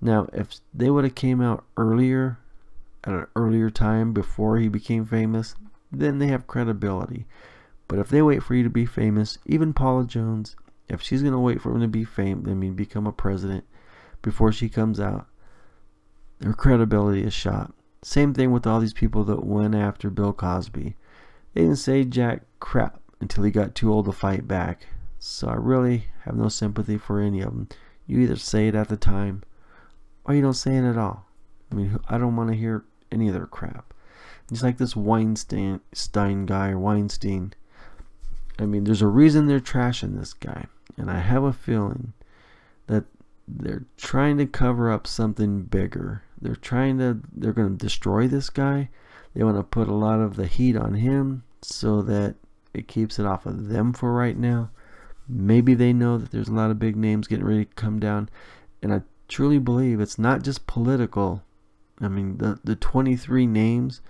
Now, if they would have came out earlier, at an earlier time before he became famous, then they have credibility. But if they wait for you to be famous, even Paula Jones, if she's going to wait for him to be become a president before she comes out, her credibility is shot. Same thing with all these people that went after Bill Cosby. They didn't say jack crap until he got too old to fight back. So I really have no sympathy for any of them. You either say it at the time, or you don't say it at all. I mean, I don't want to hear any of their crap. Just like this Weinstein guy, or Weinstein. I mean, there's a reason they're trashing this guy. And I have a feeling that they're trying to cover up something bigger. They're going to destroy this guy. They want to put a lot of the heat on him so that it keeps it off of them for right now. Maybe they know that there's a lot of big names getting ready to come down. And I truly believe it's not just political. I mean, the 23 names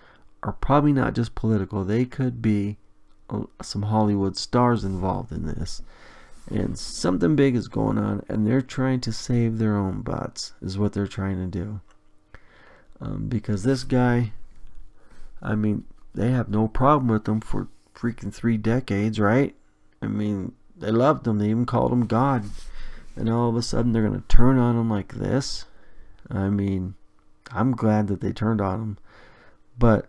are probably not just political. They could be some Hollywood stars involved in this. And something big is going on, and they're trying to save their own butts, is what they're trying to do. Because this guy, I mean, they have no problem with him for freaking 3 decades, right? I mean, they loved him. They even called him God. And all of a sudden, they're going to turn on him like this. I mean, I'm glad that they turned on him. But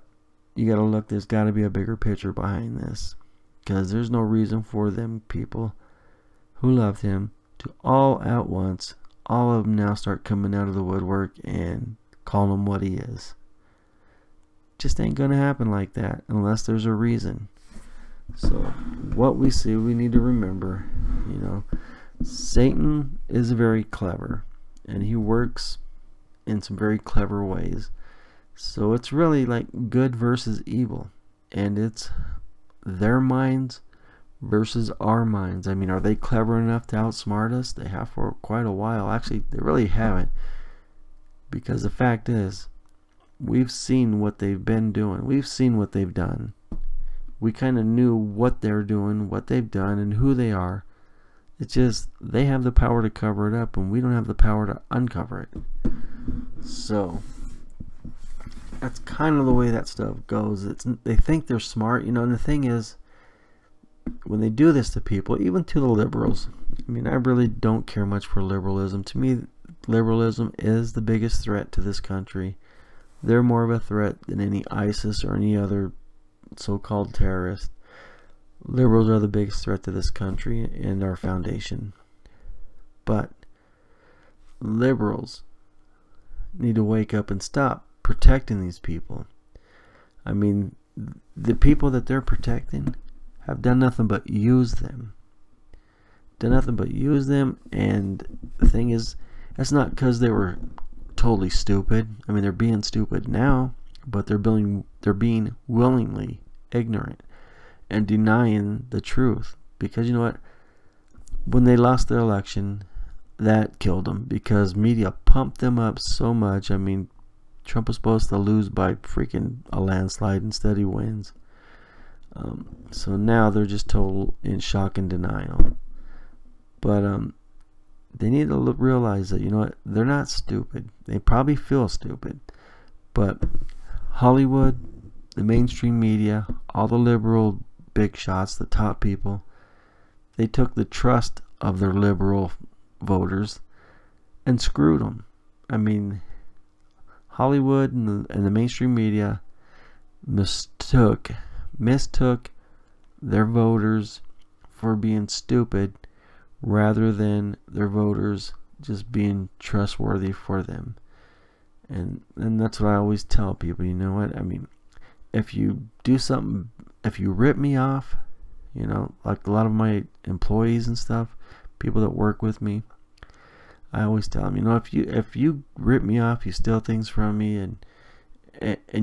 you got to look, there's got to be a bigger picture behind this. Because there's no reason for them people who loved him to all at once, all of them now start coming out of the woodwork and calling him what he is. Just ain't gonna happen like that unless there's a reason. So what we see, we need to remember, you know, Satan is very clever and he works in some very clever ways. So it's really like good versus evil, and it's their minds versus our minds. I mean, are they clever enough to outsmart us? They have for quite a while. Actually, they really haven't, because the fact is, we've seen what they've been doing. We've seen what they've done. We kind of knew what they're doing, what they've done, and who they are. It's just they have the power to cover it up, and we don't have the power to uncover it. So that's kind of the way that stuff goes. They think they're smart, you know. And the thing is, when they do this to people, even to the liberals, I mean, I really don't care much for liberalism. To me, liberalism is the biggest threat to this country. They're more of a threat than any ISIS or any other so-called terrorist. Liberals are the biggest threat to this country and our foundation. But liberals need to wake up and stop protecting these people. I mean, the people that they're protecting have done nothing but use them. Done nothing but use them, and the thing is, that's not because they were totally stupid. I mean, they're being stupid now, but they're being willingly ignorant and denying the truth. Because you know what? When they lost their election, that killed them, because media pumped them up so much. I mean, Trump was supposed to lose by freaking a landslide, instead he wins. So now they're just total in shock and denial. But they need to realize that, you know what, they're not stupid. They probably feel stupid, but Hollywood, the mainstream media, all the liberal big shots, the top people, they took the trust of their liberal voters and screwed them. I mean, Hollywood and the mainstream media mistook their voters for being stupid, rather than their voters just being trustworthy for them. And that's what I always tell people. You know what? I mean, if you do something, if you rip me off, you know, like a lot of my employees and stuff, people that work with me, I always tell them, you know, if you rip me off, you steal things from me, and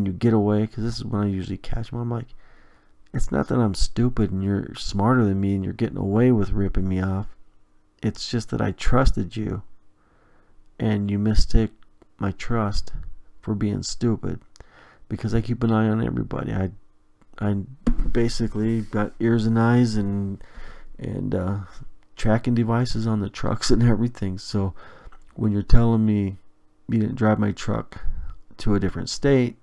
you get away, because this is when I usually catch them. I'm like, it's not that I'm stupid and you're smarter than me and you're getting away with ripping me off. It's just that I trusted you, and you mistake my trust for being stupid, because I keep an eye on everybody. I basically got ears and eyes and tracking devices on the trucks and everything. So when you're telling me you didn't drive my truck to a different state,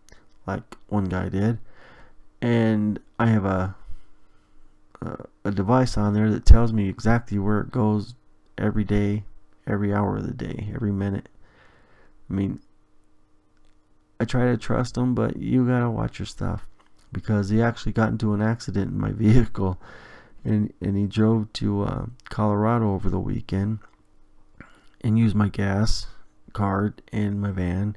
like one guy did, and I have a device on there that tells me exactly where it goes every day, every hour of the day, every minute. I mean, I try to trust him, but you gotta watch your stuff, because he actually got into an accident in my vehicle, and he drove to Colorado over the weekend and used my gas card and my van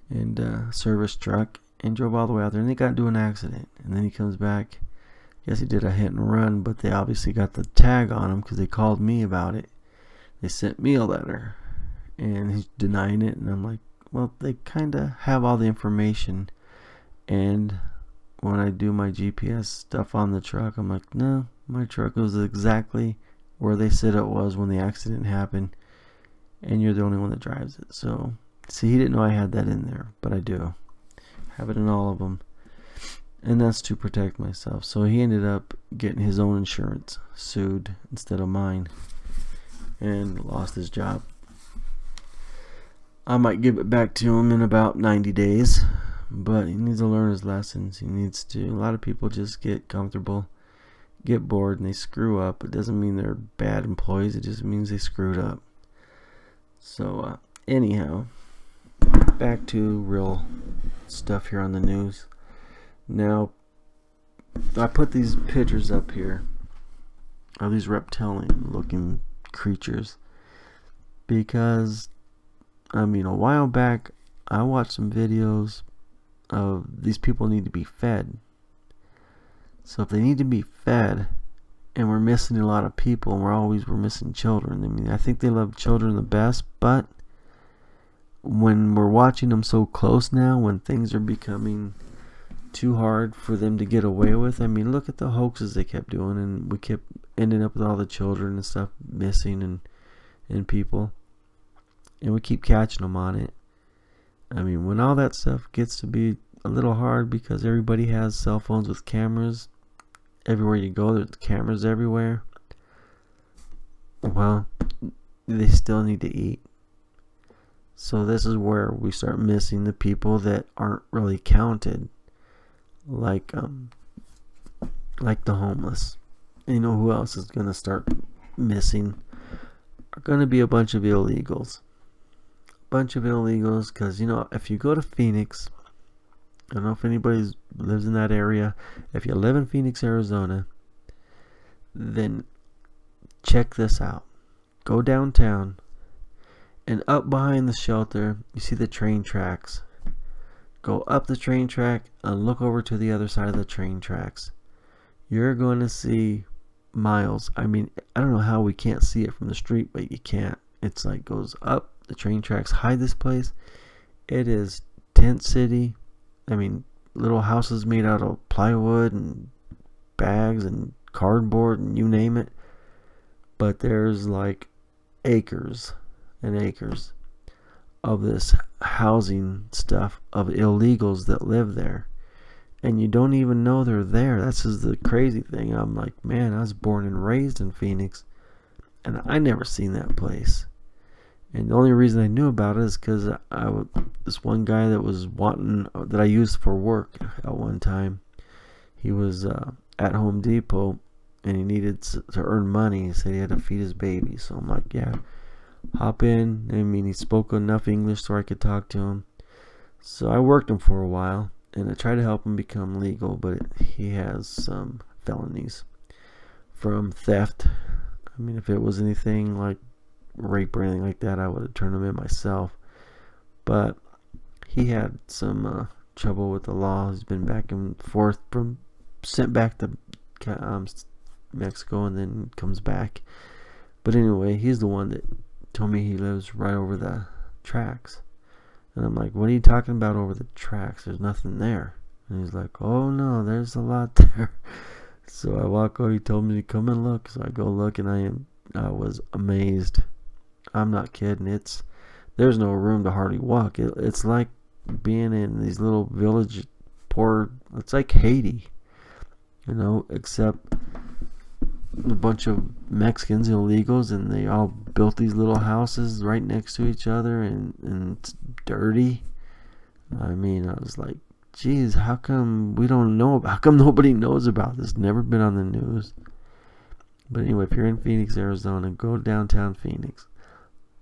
and service truck and drove all the way out there, and they got into an accident. And then he comes back. Yes, he did a hit and run, but they obviously got the tag on him because they called me about it. They sent me a letter, and he's denying it. And I'm like, well, they kind of have all the information. And when I do my GPS stuff on the truck, I'm like, no, my truck was exactly where they said it was when the accident happened, and you're the only one that drives it. So, see, he didn't know I had that in there, but I do have it in all of them. And that's to protect myself. So he ended up getting his own insurance, sued instead of mine, and lost his job. I might give it back to him in about 90 days, but he needs to learn his lessons. He needs to. A lot of people just get comfortable, get bored, and they screw up. It doesn't mean they're bad employees. It just means they screwed up. So anyhow, back to real stuff here on the news. Now, I put these pictures up here of these reptilian looking creatures. Because, I mean, a while back, I watched some videos of these people need to be fed. So if they need to be fed, and we're missing a lot of people, and we're missing children. I mean, I think they love children the best, but when we're watching them so close now, when things are becoming too hard for them to get away with, I mean, look at the hoaxes they kept doing, and we kept ending up with all the children and stuff missing and people, and we keep catching them on it. I mean, when all that stuff gets to be a little hard because everybody has cell phones with cameras everywhere you go, there's cameras everywhere, well, they still need to eat. So this is where we start missing the people that aren't really counted, like the homeless. And you know who else is going to start missing? Are going to be a bunch of illegals. Because, you know, if you go to Phoenix, I don't know if anybody lives in that area. If you live in Phoenix, Arizona, then check this out. Go downtown, and up behind the shelter, you see the train tracks. Go up the train track and look over to the other side of the train tracks. You're going to see miles. I mean, I don't know how we can't see it from the street, but you can't. It's like goes up the train tracks. Hide this place. It is tent city. I mean, little houses made out of plywood and bags and cardboard and you name it. But there's like acres and acres of this housing stuff of illegals that live there. And you don't even know they're there. That's just the crazy thing. I'm like, man, I was born and raised in Phoenix, and I never seen that place. And the only reason I knew about it is because this one guy that was that I used for work at one time, he was at Home Depot, and he needed to earn money. He said he had to feed his baby. So I'm like, yeah, hop in. I mean, he spoke enough English so I could talk to him. So I worked him for a while, and I tried to help him become legal, but he has some felonies from theft. I mean, if it was anything like rape or anything like that, I would have turned him in myself. But he had some trouble with the law. He's been back and forth, sent back to Mexico, and then comes back. But anyway, he's the one that told me he lives right over the tracks. And I'm like, what are you talking about over the tracks? There's nothing there. And he's like, oh no, there's a lot there. So I walk over, he told me to come and look. So I go look, and I was amazed. I'm not kidding. There's no room to hardly walk. It's like being in these little village, it's like Haiti, you know, except a bunch of Mexicans, illegals, and they all built these little houses right next to each other, and it's dirty. I mean, I was like, geez, how come how come nobody knows about this? Never been on the news. But anyway, if you're in Phoenix, Arizona, go downtown Phoenix.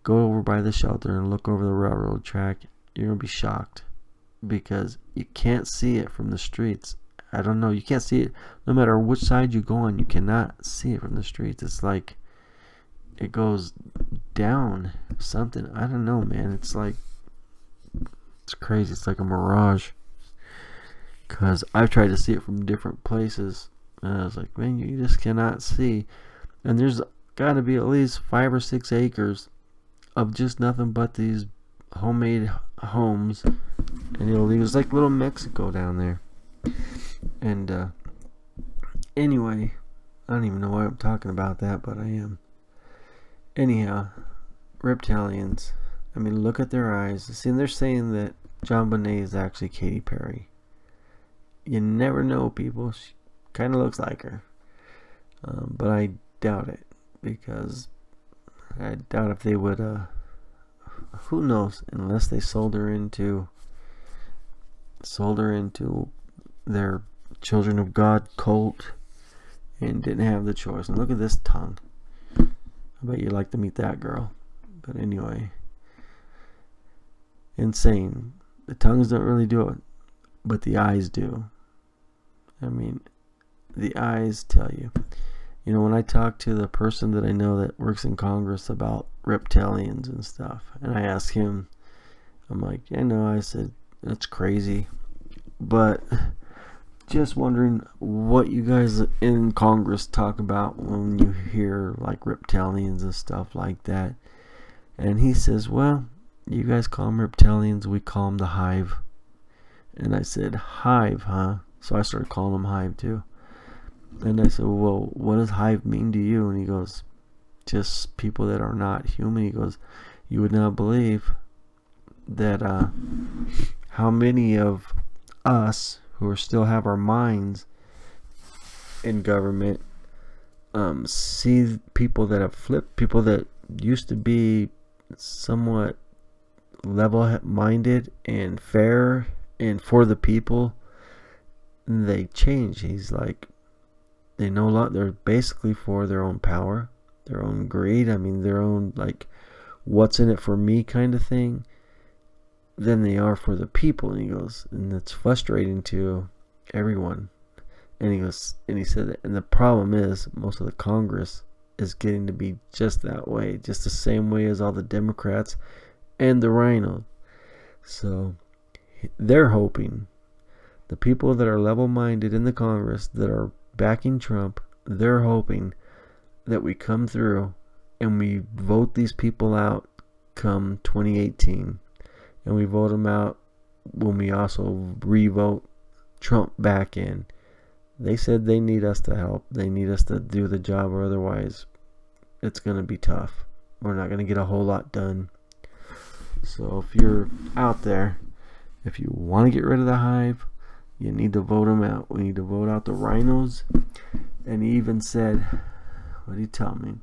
Go over by the shelter and look over the railroad track. You're going to be shocked because you can't see it from the streets. I don't know. You can't see it no matter which side you go on. You cannot see it from the streets. It's like it goes down something. I don't know, man. It's crazy. It's like a mirage. Because I've tried to see it from different places, and I was like, man, you just cannot see. And there's got to be at least 5 or 6 acres of just nothing but these homemade homes and illegals, like little Mexico down there. And anyway, I don't even know why I'm talking about that, but I am. Anyhow, reptilians. I mean, look at their eyes. See, they're saying that John Bonet is actually Katy Perry. You never know, people. She kind of looks like her, but I doubt it, because I doubt if they would, who knows, unless they sold her into their Children of God cult and didn't have the choice. And look at this tongue. I bet you'd like to meet that girl. But anyway, insane. The tongues don't really do it, but the eyes do. I mean, the eyes tell you. You know, when I talk to the person that I know that works in Congress about reptilians and stuff, and I ask him, I'm like, yeah, no, I said, that's crazy. But just wondering what you guys in Congress talk about when you hear like reptilians and stuff like that. And he says, well, you guys call them reptilians, we call them the Hive. And I said, Hive, huh? So I started calling them Hive too. And I said, well, what does Hive mean to you? And he goes, just people that are not human. He goes, you would not believe that how many of us who still have our minds in government see people that have flipped, people that used to be somewhat level-minded and fair and for the people, they change. He's like, they know a lot. They're basically for their own power, their own greed. I mean, their own like, what's in it for me kind of thing. Than they are for the people. And he goes, and it's frustrating to everyone. And he goes, and he said that, and the problem is most of the Congress is getting to be just that way, just the same way as all the Democrats and the rhinos. So they're hoping the people that are level-minded in the Congress that are backing Trump, they're hoping that we come through and we vote these people out come 2018. And we vote them out when we also re-vote Trump back in. They said they need us to help. They need us to do the job, or otherwise it's going to be tough. We're not going to get a whole lot done. So if you're out there, if you want to get rid of the Hive, you need to vote them out. We need to vote out the rhinos. And he even said, what did he tell me?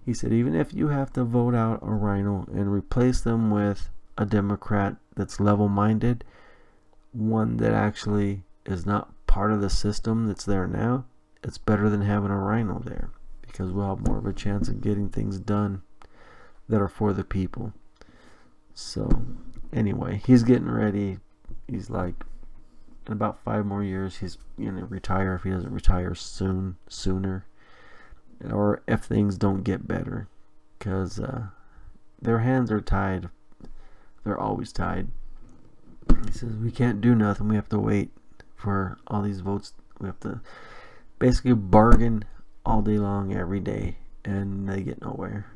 He said, even if you have to vote out a rhino and replace them with a Democrat that's level-minded, one that actually is not part of the system that's there now, it's better than having a rhino there, because we'll have more of a chance of getting things done that are for the people. So anyway, he's getting ready. He's like, in about 5 more years he's gonna retire, if he doesn't retire sooner, or if things don't get better, because their hands are tied. They're always tied. He says, we can't do nothing. We have to wait for all these votes. We have to basically bargain all day long, every day, and they get nowhere.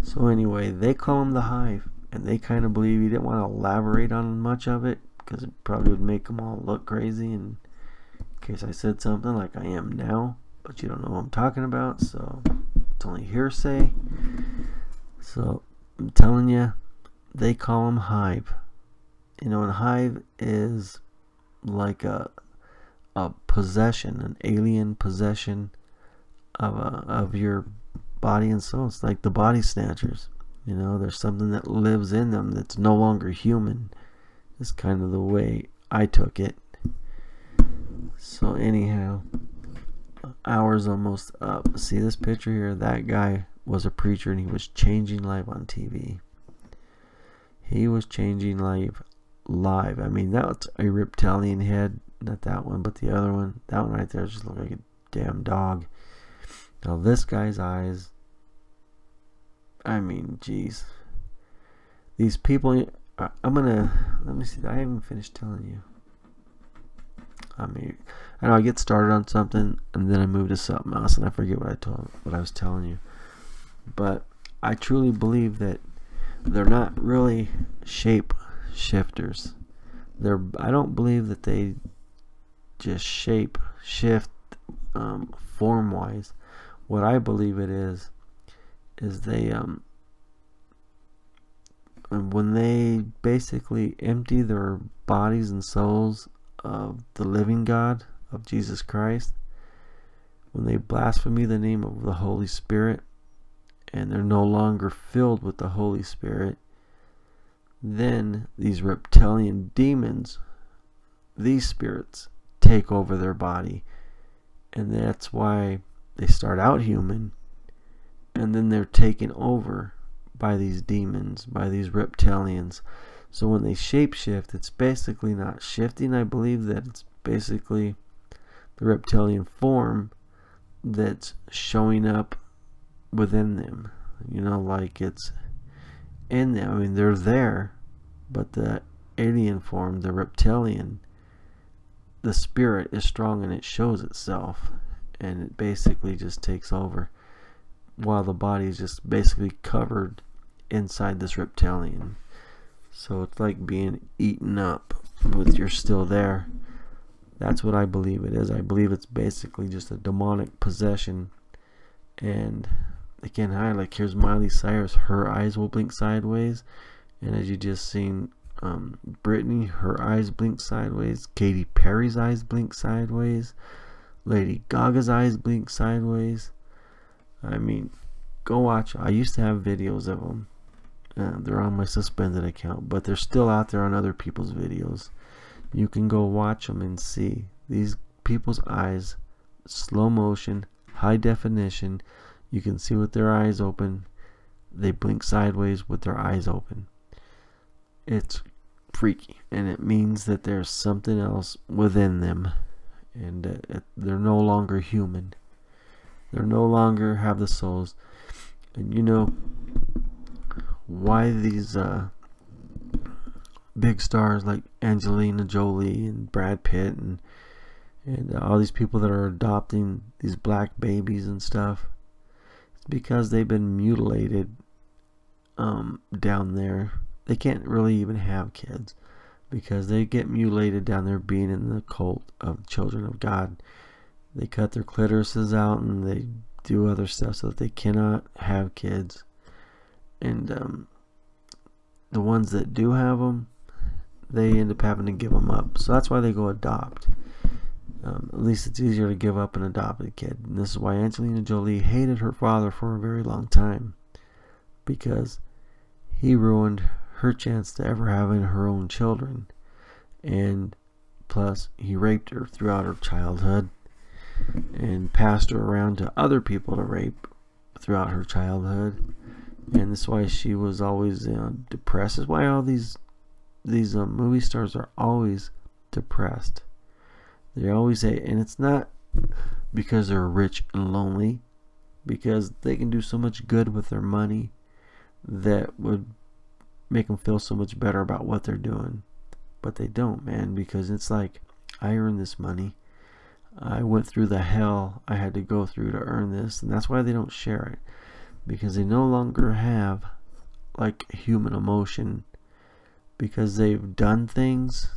So anyway, they call him the Hive, and they kind of believe he didn't want to elaborate on much of it, because it probably would make them all look crazy, and in case I said something like I am now, but you don't know what I'm talking about, so it's only hearsay. So I'm telling you, they call him Hive. You know, and Hive is like a possession, an alien possession of your body and soul. It's like the body snatchers. You know, there's something that lives in them that's no longer human. It's kind of the way I took it. So anyhow, hour's almost up. See this picture here? That guy was a preacher, and he was changing life on TV. He was changing life live. I mean, that's a reptilian head. Not that one, but the other one. That one right there just looked like a damn dog. Now this guy's eyes, I mean, geez. These people, I'm gonna, let me see, I haven't finished telling you. I mean, I know I get started on something and then I move to something else and I forget what I was telling you. But I truly believe that they're not really shape shifters. I don't believe that they just shift form wise. What I believe it is they when they basically empty their bodies and souls of the living God, of Jesus Christ, when they blaspheme the name of the Holy Spirit and they're no longer filled with the Holy Spirit, then these reptilian demons, these spirits, take over their body. And that's why they start out human, and then they're taken over by these demons, by these reptilians. So when they shapeshift, it's basically not shifting. I believe that it's basically the reptilian form that's showing up within them. You know, like it's in them. I mean, they're there, but the alien form, the reptilian, the spirit is strong and it shows itself, and it basically just takes over, while the body is just basically covered inside this reptilian. So it's like being eaten up, but you're still there. That's what I believe it is. I believe it's basically just a demonic possession. And they can't hide. Like, here's Miley Cyrus, her eyes will blink sideways, and as you just seen, Britney, her eyes blink sideways. Katy Perry's eyes blink sideways. Lady Gaga's eyes blink sideways. I mean, go watch. I used to have videos of them. They're on my suspended account, but they're still out there on other people's videos. You can go watch them and see these people's eyes, slow motion, high definition. You can see with their eyes open. They blink sideways with their eyes open. It's freaky, and it means that there's something else within them, and they're no longer human. They no longer have the souls. And you know why these big stars like Angelina Jolie and Brad Pitt and all these people that are adopting these black babies and stuff, it's because they've been mutilated down there. They can't really even have kids because they get mutilated down there being in the cult of children of God. They cut their clitorises out and they do other stuff so that they cannot have kids. And the ones that do have them, they end up having to give them up. So that's why they go adopt. At least it's easier to give up an adopted kid. And this is why Angelina Jolie hated her father for a very long time, because he ruined her chance to ever having her own children. And plus, he raped her throughout her childhood and passed her around to other people to rape throughout her childhood. And that's why she was always depressed. That's why all these movie stars are always depressed. They always say, and it's not because they're rich and lonely, because they can do so much good with their money that would make them feel so much better about what they're doing. But they don't, man, because it's like, I earned this money. I went through the hell I had to go through to earn this. And that's why they don't share it, because they no longer have like human emotion, because they've done things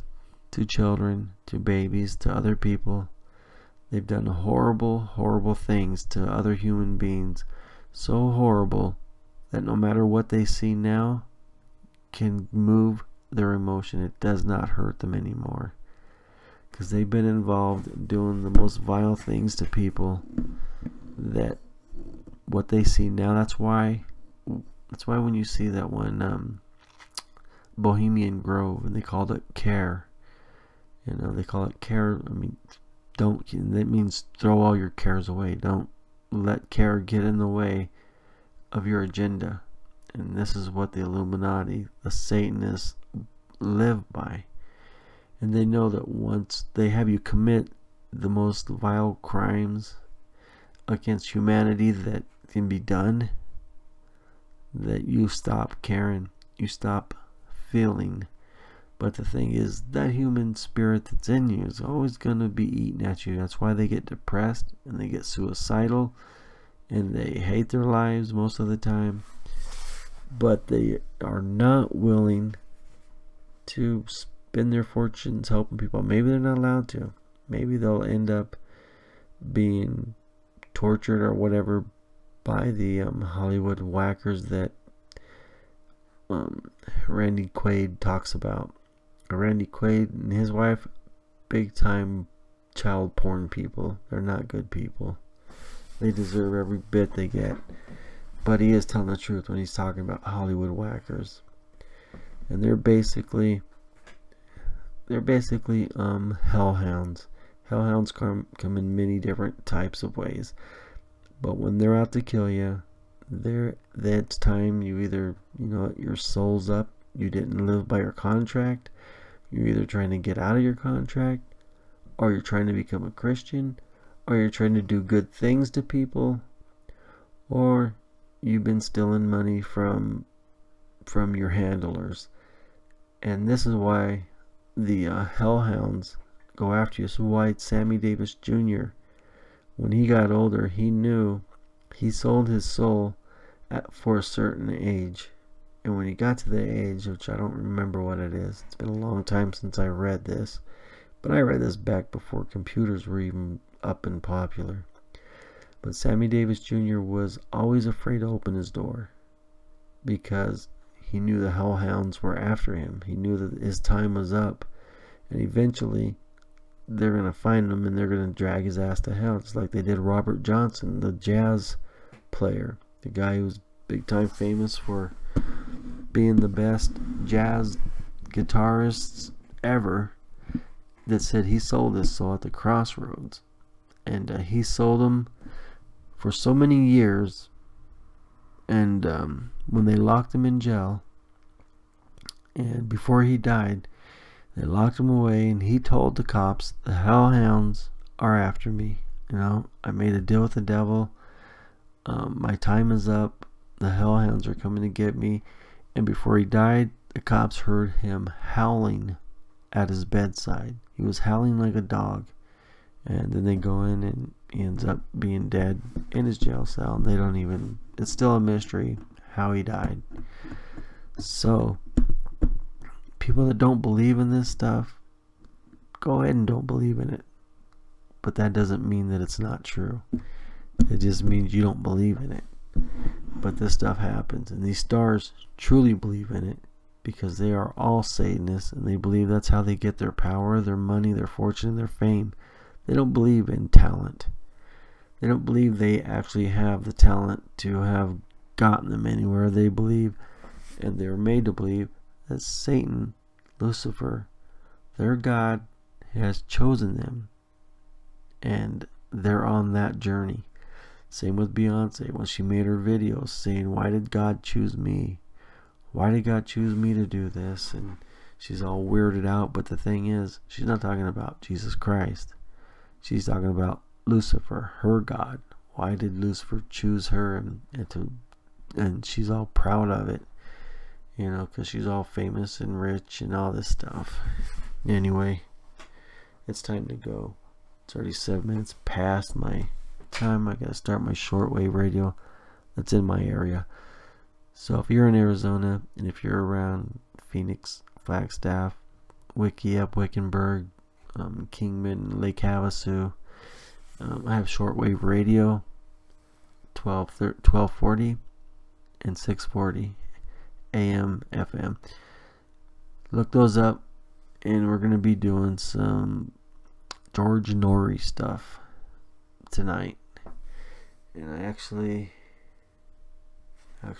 to children, to babies, to other people. They've done horrible, horrible things to other human beings, so horrible that no matter what they see now can move their emotion. It does not hurt them anymore, because they've been involved in doing the most vile things to people, that what they see now, that's why when you see that one Bohemian Grove, and they called it Care, you know, they call it Care. I mean, that means throw all your cares away. Don't let care get in the way of your agenda. And this is what the Illuminati, the Satanists, live by. And they know that once they have you commit the most vile crimes against humanity that can be done, that you stop caring, you stop feeling. But the thing is, that human spirit that's in you is always going to be eating at you. That's why they get depressed and they get suicidal and they hate their lives most of the time. But they are not willing to spend their fortunes helping people. Maybe they're not allowed to. Maybe they'll end up being tortured or whatever by the Hollywood whackers that Randy Quaid talks about. Randy Quaid and his wife, big time child porn people. They're not good people. They deserve every bit they get. But he is telling the truth when he's talking about Hollywood whackers. And they're basically hellhounds. Hellhounds come in many different types of ways. But when they're out to kill you, that's time you either, your soul's up, you didn't live by your contract, you're either trying to get out of your contract, or you're trying to become a Christian, or you're trying to do good things to people, or you've been stealing money from your handlers. And this is why the hellhounds go after you. So why Sammy Davis Jr., when he got older, he knew he sold his soul for a certain age. And when he got to the age, which I don't remember what it is, it's been a long time since I read this, but I read this back before computers were even up and popular. But Sammy Davis Jr. was always afraid to open his door because he knew the hellhounds were after him. He knew that his time was up, and eventually they're going to find him and they're going to drag his ass to hell, just like they did Robert Johnson, the jazz player, the guy who was big time famous for being the best jazz guitarist ever, that said he sold his soul at the crossroads. And he sold them for so many years, and when they locked him in jail, and before he died, they locked him away, and he told the cops, the hellhounds are after me. You know, I made a deal with the devil. My time is up. The hellhounds are coming to get me. And before he died, the cops heard him howling at his bedside. He was howling like a dog. And then they go in, and he ends up being dead in his jail cell. And they don't even, it's still a mystery how he died. So people that don't believe in this stuff, go ahead and don't believe in it. But that doesn't mean that it's not true. It just means you don't believe in it. But this stuff happens, and these stars truly believe in it because they are all Satanists, and they believe that's how they get their power, their money, their fortune, their fame. They don't believe in talent. They don't believe they actually have the talent to have gotten them anywhere. They believe, and they're made to believe, that Satan, Lucifer, their God, has chosen them, and they're on that journey. Same with Beyonce when she made her videos saying, why did God choose me? Why did God choose me to do this? And she's all weirded out, but the thing is, she's not talking about Jesus Christ. She's talking about Lucifer, her God. Why did Lucifer choose her? And she's all proud of it, you know, because she's all famous and rich and all this stuff. Anyway, it's time to go. It's already 7 minutes past my time. I gotta start my shortwave radio that's in my area. So if you're in Arizona, and if you're around Phoenix, Flagstaff, Wickiup, Wickenburg, Kingman, Lake Havasu, I have shortwave radio, 1240 and 640 AM FM. Look those up, and we're gonna be doing some George Norrie stuff tonight. And I actually I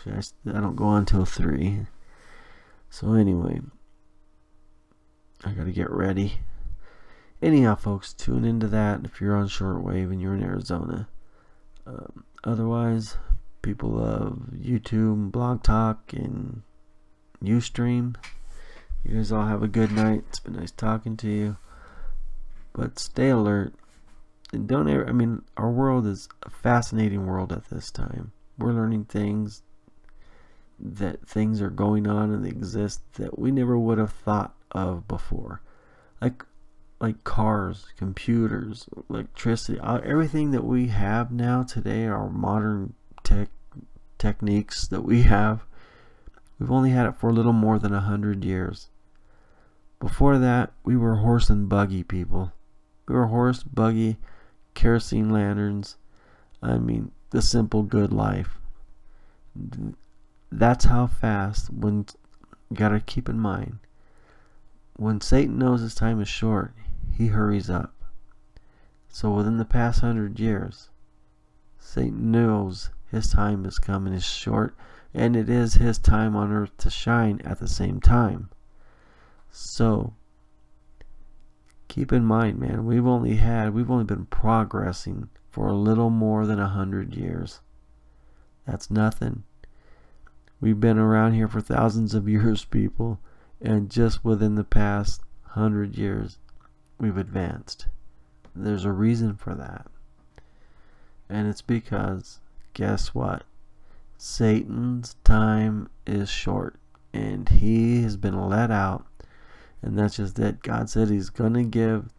don't go on till 3. So anyway, I gotta get ready. Anyhow, folks, tune into that if you're on shortwave and you're in Arizona. Otherwise, people of YouTube, Blog Talk, and Ustream, you guys all have a good night. It's been nice talking to you. But stay alert. And don't ever, I mean, our world is a fascinating world at this time. We're learning things are going on and they exist that we never would have thought of before. Like cars, computers, electricity, everything that we have now today, our modern techniques that we have, we've only had it for a little more than 100 years. Before that, we were horse and buggy people. We were horse, buggy, kerosene lanterns. I mean, the simple good life. That's how fast, you gotta keep in mind, when Satan knows his time is short, he hurries up. So within the past 100 years, Satan knows his time is coming, is short, and it is his time on earth to shine at the same time. So keep in mind, man, we've only been progressing for a little more than 100 years. That's nothing. We've been around here for thousands of years, people, and just within the past 100 years, we've advanced. There's a reason for that. And it's because, guess what? Satan's time is short, and he has been let out. And that's just it. God said he's going to give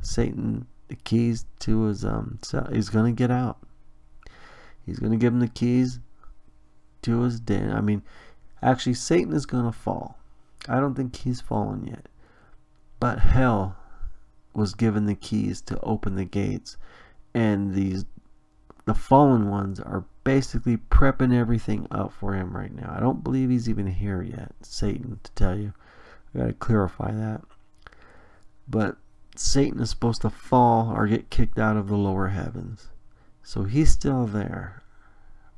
Satan the keys to his cell. He's going to get out. He's going to give him the keys to his den. I mean, actually, Satan is going to fall. I don't think he's fallen yet. But hell was given the keys to open the gates. And the fallen ones are basically prepping everything up for him right now. I don't believe he's even here yet, Satan, to tell you. I gotta clarify that. But Satan is supposed to fall or get kicked out of the lower heavens. So he's still there,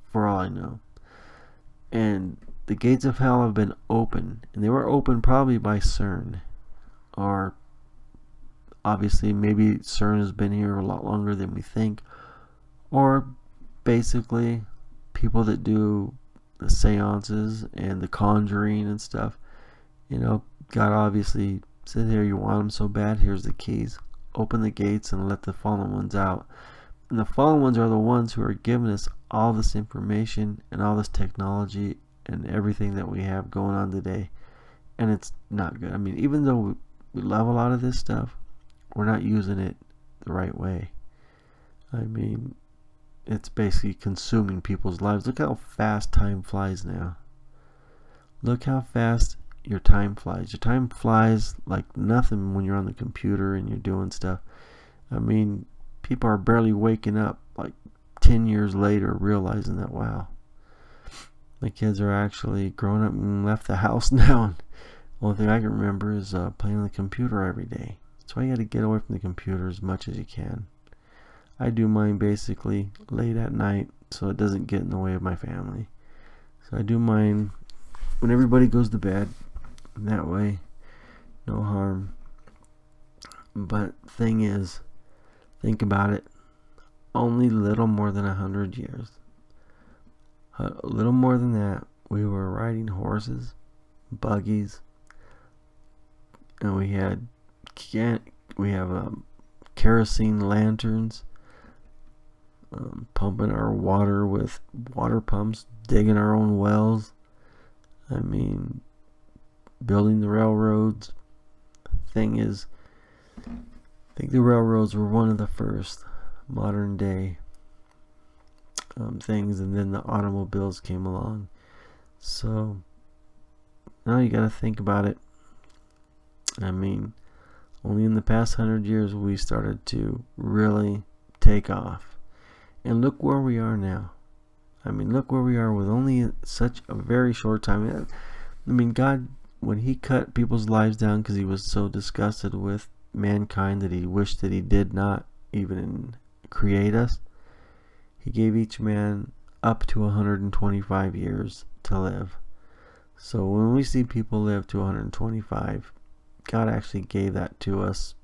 for all I know. And the gates of hell have been opened. And they were opened probably by CERN. Or obviously maybe CERN has been here a lot longer than we think. Or basically people that do the seances and the conjuring and stuff. You know, God obviously said, here, you want them so bad, here's the keys. Open the gates and let the fallen ones out. And the fallen ones are the ones who are giving us all this information and all this technology and everything that we have going on today. And it's not good. I mean, even though we love a lot of this stuff, we're not using it the right way. I mean, it's basically consuming people's lives. Look how fast time flies now. Look how fast your time flies. Your time flies like nothing when you're on the computer and you're doing stuff. I mean, people are barely waking up like 10 years later realizing that, wow, my kids are actually grown up and left the house now. And the only thing I can remember is playing on the computer every day. That's why you got to get away from the computer as much as you can. I do mine basically late at night so it doesn't get in the way of my family. So I do mine when everybody goes to bed. That way, no harm. But thing is, think about it. Only little more than 100 years. A little more than that, we were riding horses, buggies, and we have kerosene lanterns, pumping our water with water pumps, digging our own wells. I mean, building the railroads. Thing is, I think the railroads were one of the first modern day things, and then the automobiles came along. So now you got to think about it. I mean, only in the past 100 years we started to really take off, and look where we are now. I mean, look where we are with only such a very short time. I mean, God, when he cut people's lives down because he was so disgusted with mankind that he wished that he did not even create us, he gave each man up to 125 years to live. So when we see people live to 125, God actually gave that to us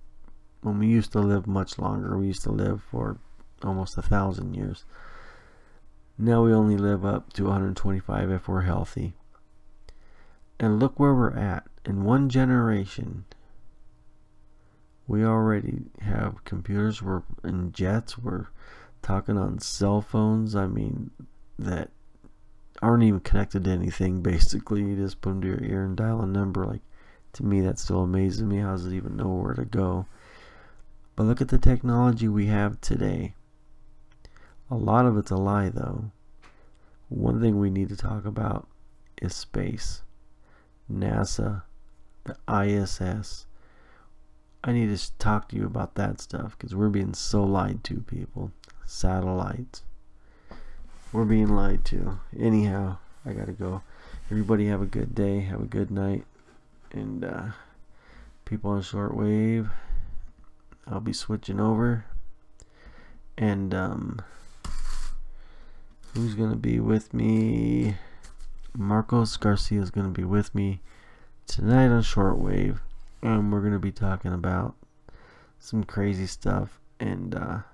when we used to live much longer. We used to live for almost 1,000 years. Now we only live up to 125 if we're healthy. And look where we're at. In one generation, we already have computers. We're in jets. We're talking on cell phones. I mean, that aren't even connected to anything. Basically, you just put them to your ear and dial a number. Like, to me, that still amazes me. How does it even know where to go? But look at the technology we have today. A lot of it's a lie, though. One thing we need to talk about is space. NASA, the ISS. I need to talk to you about that stuff because we're being so lied to, people. Satellites. We're being lied to. Anyhow, I gotta go. Everybody have a good day. Have a good night. And people on shortwave, I'll be switching over. And who's gonna be with me? Marcos Garcia is gonna be with me tonight on shortwave, and we're gonna be talking about some crazy stuff. And I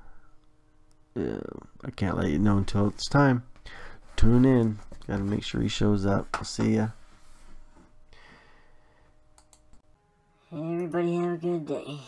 can't let you know until it's time. Tune in. Gotta make sure he shows up. I'll see ya. Everybody have a good day.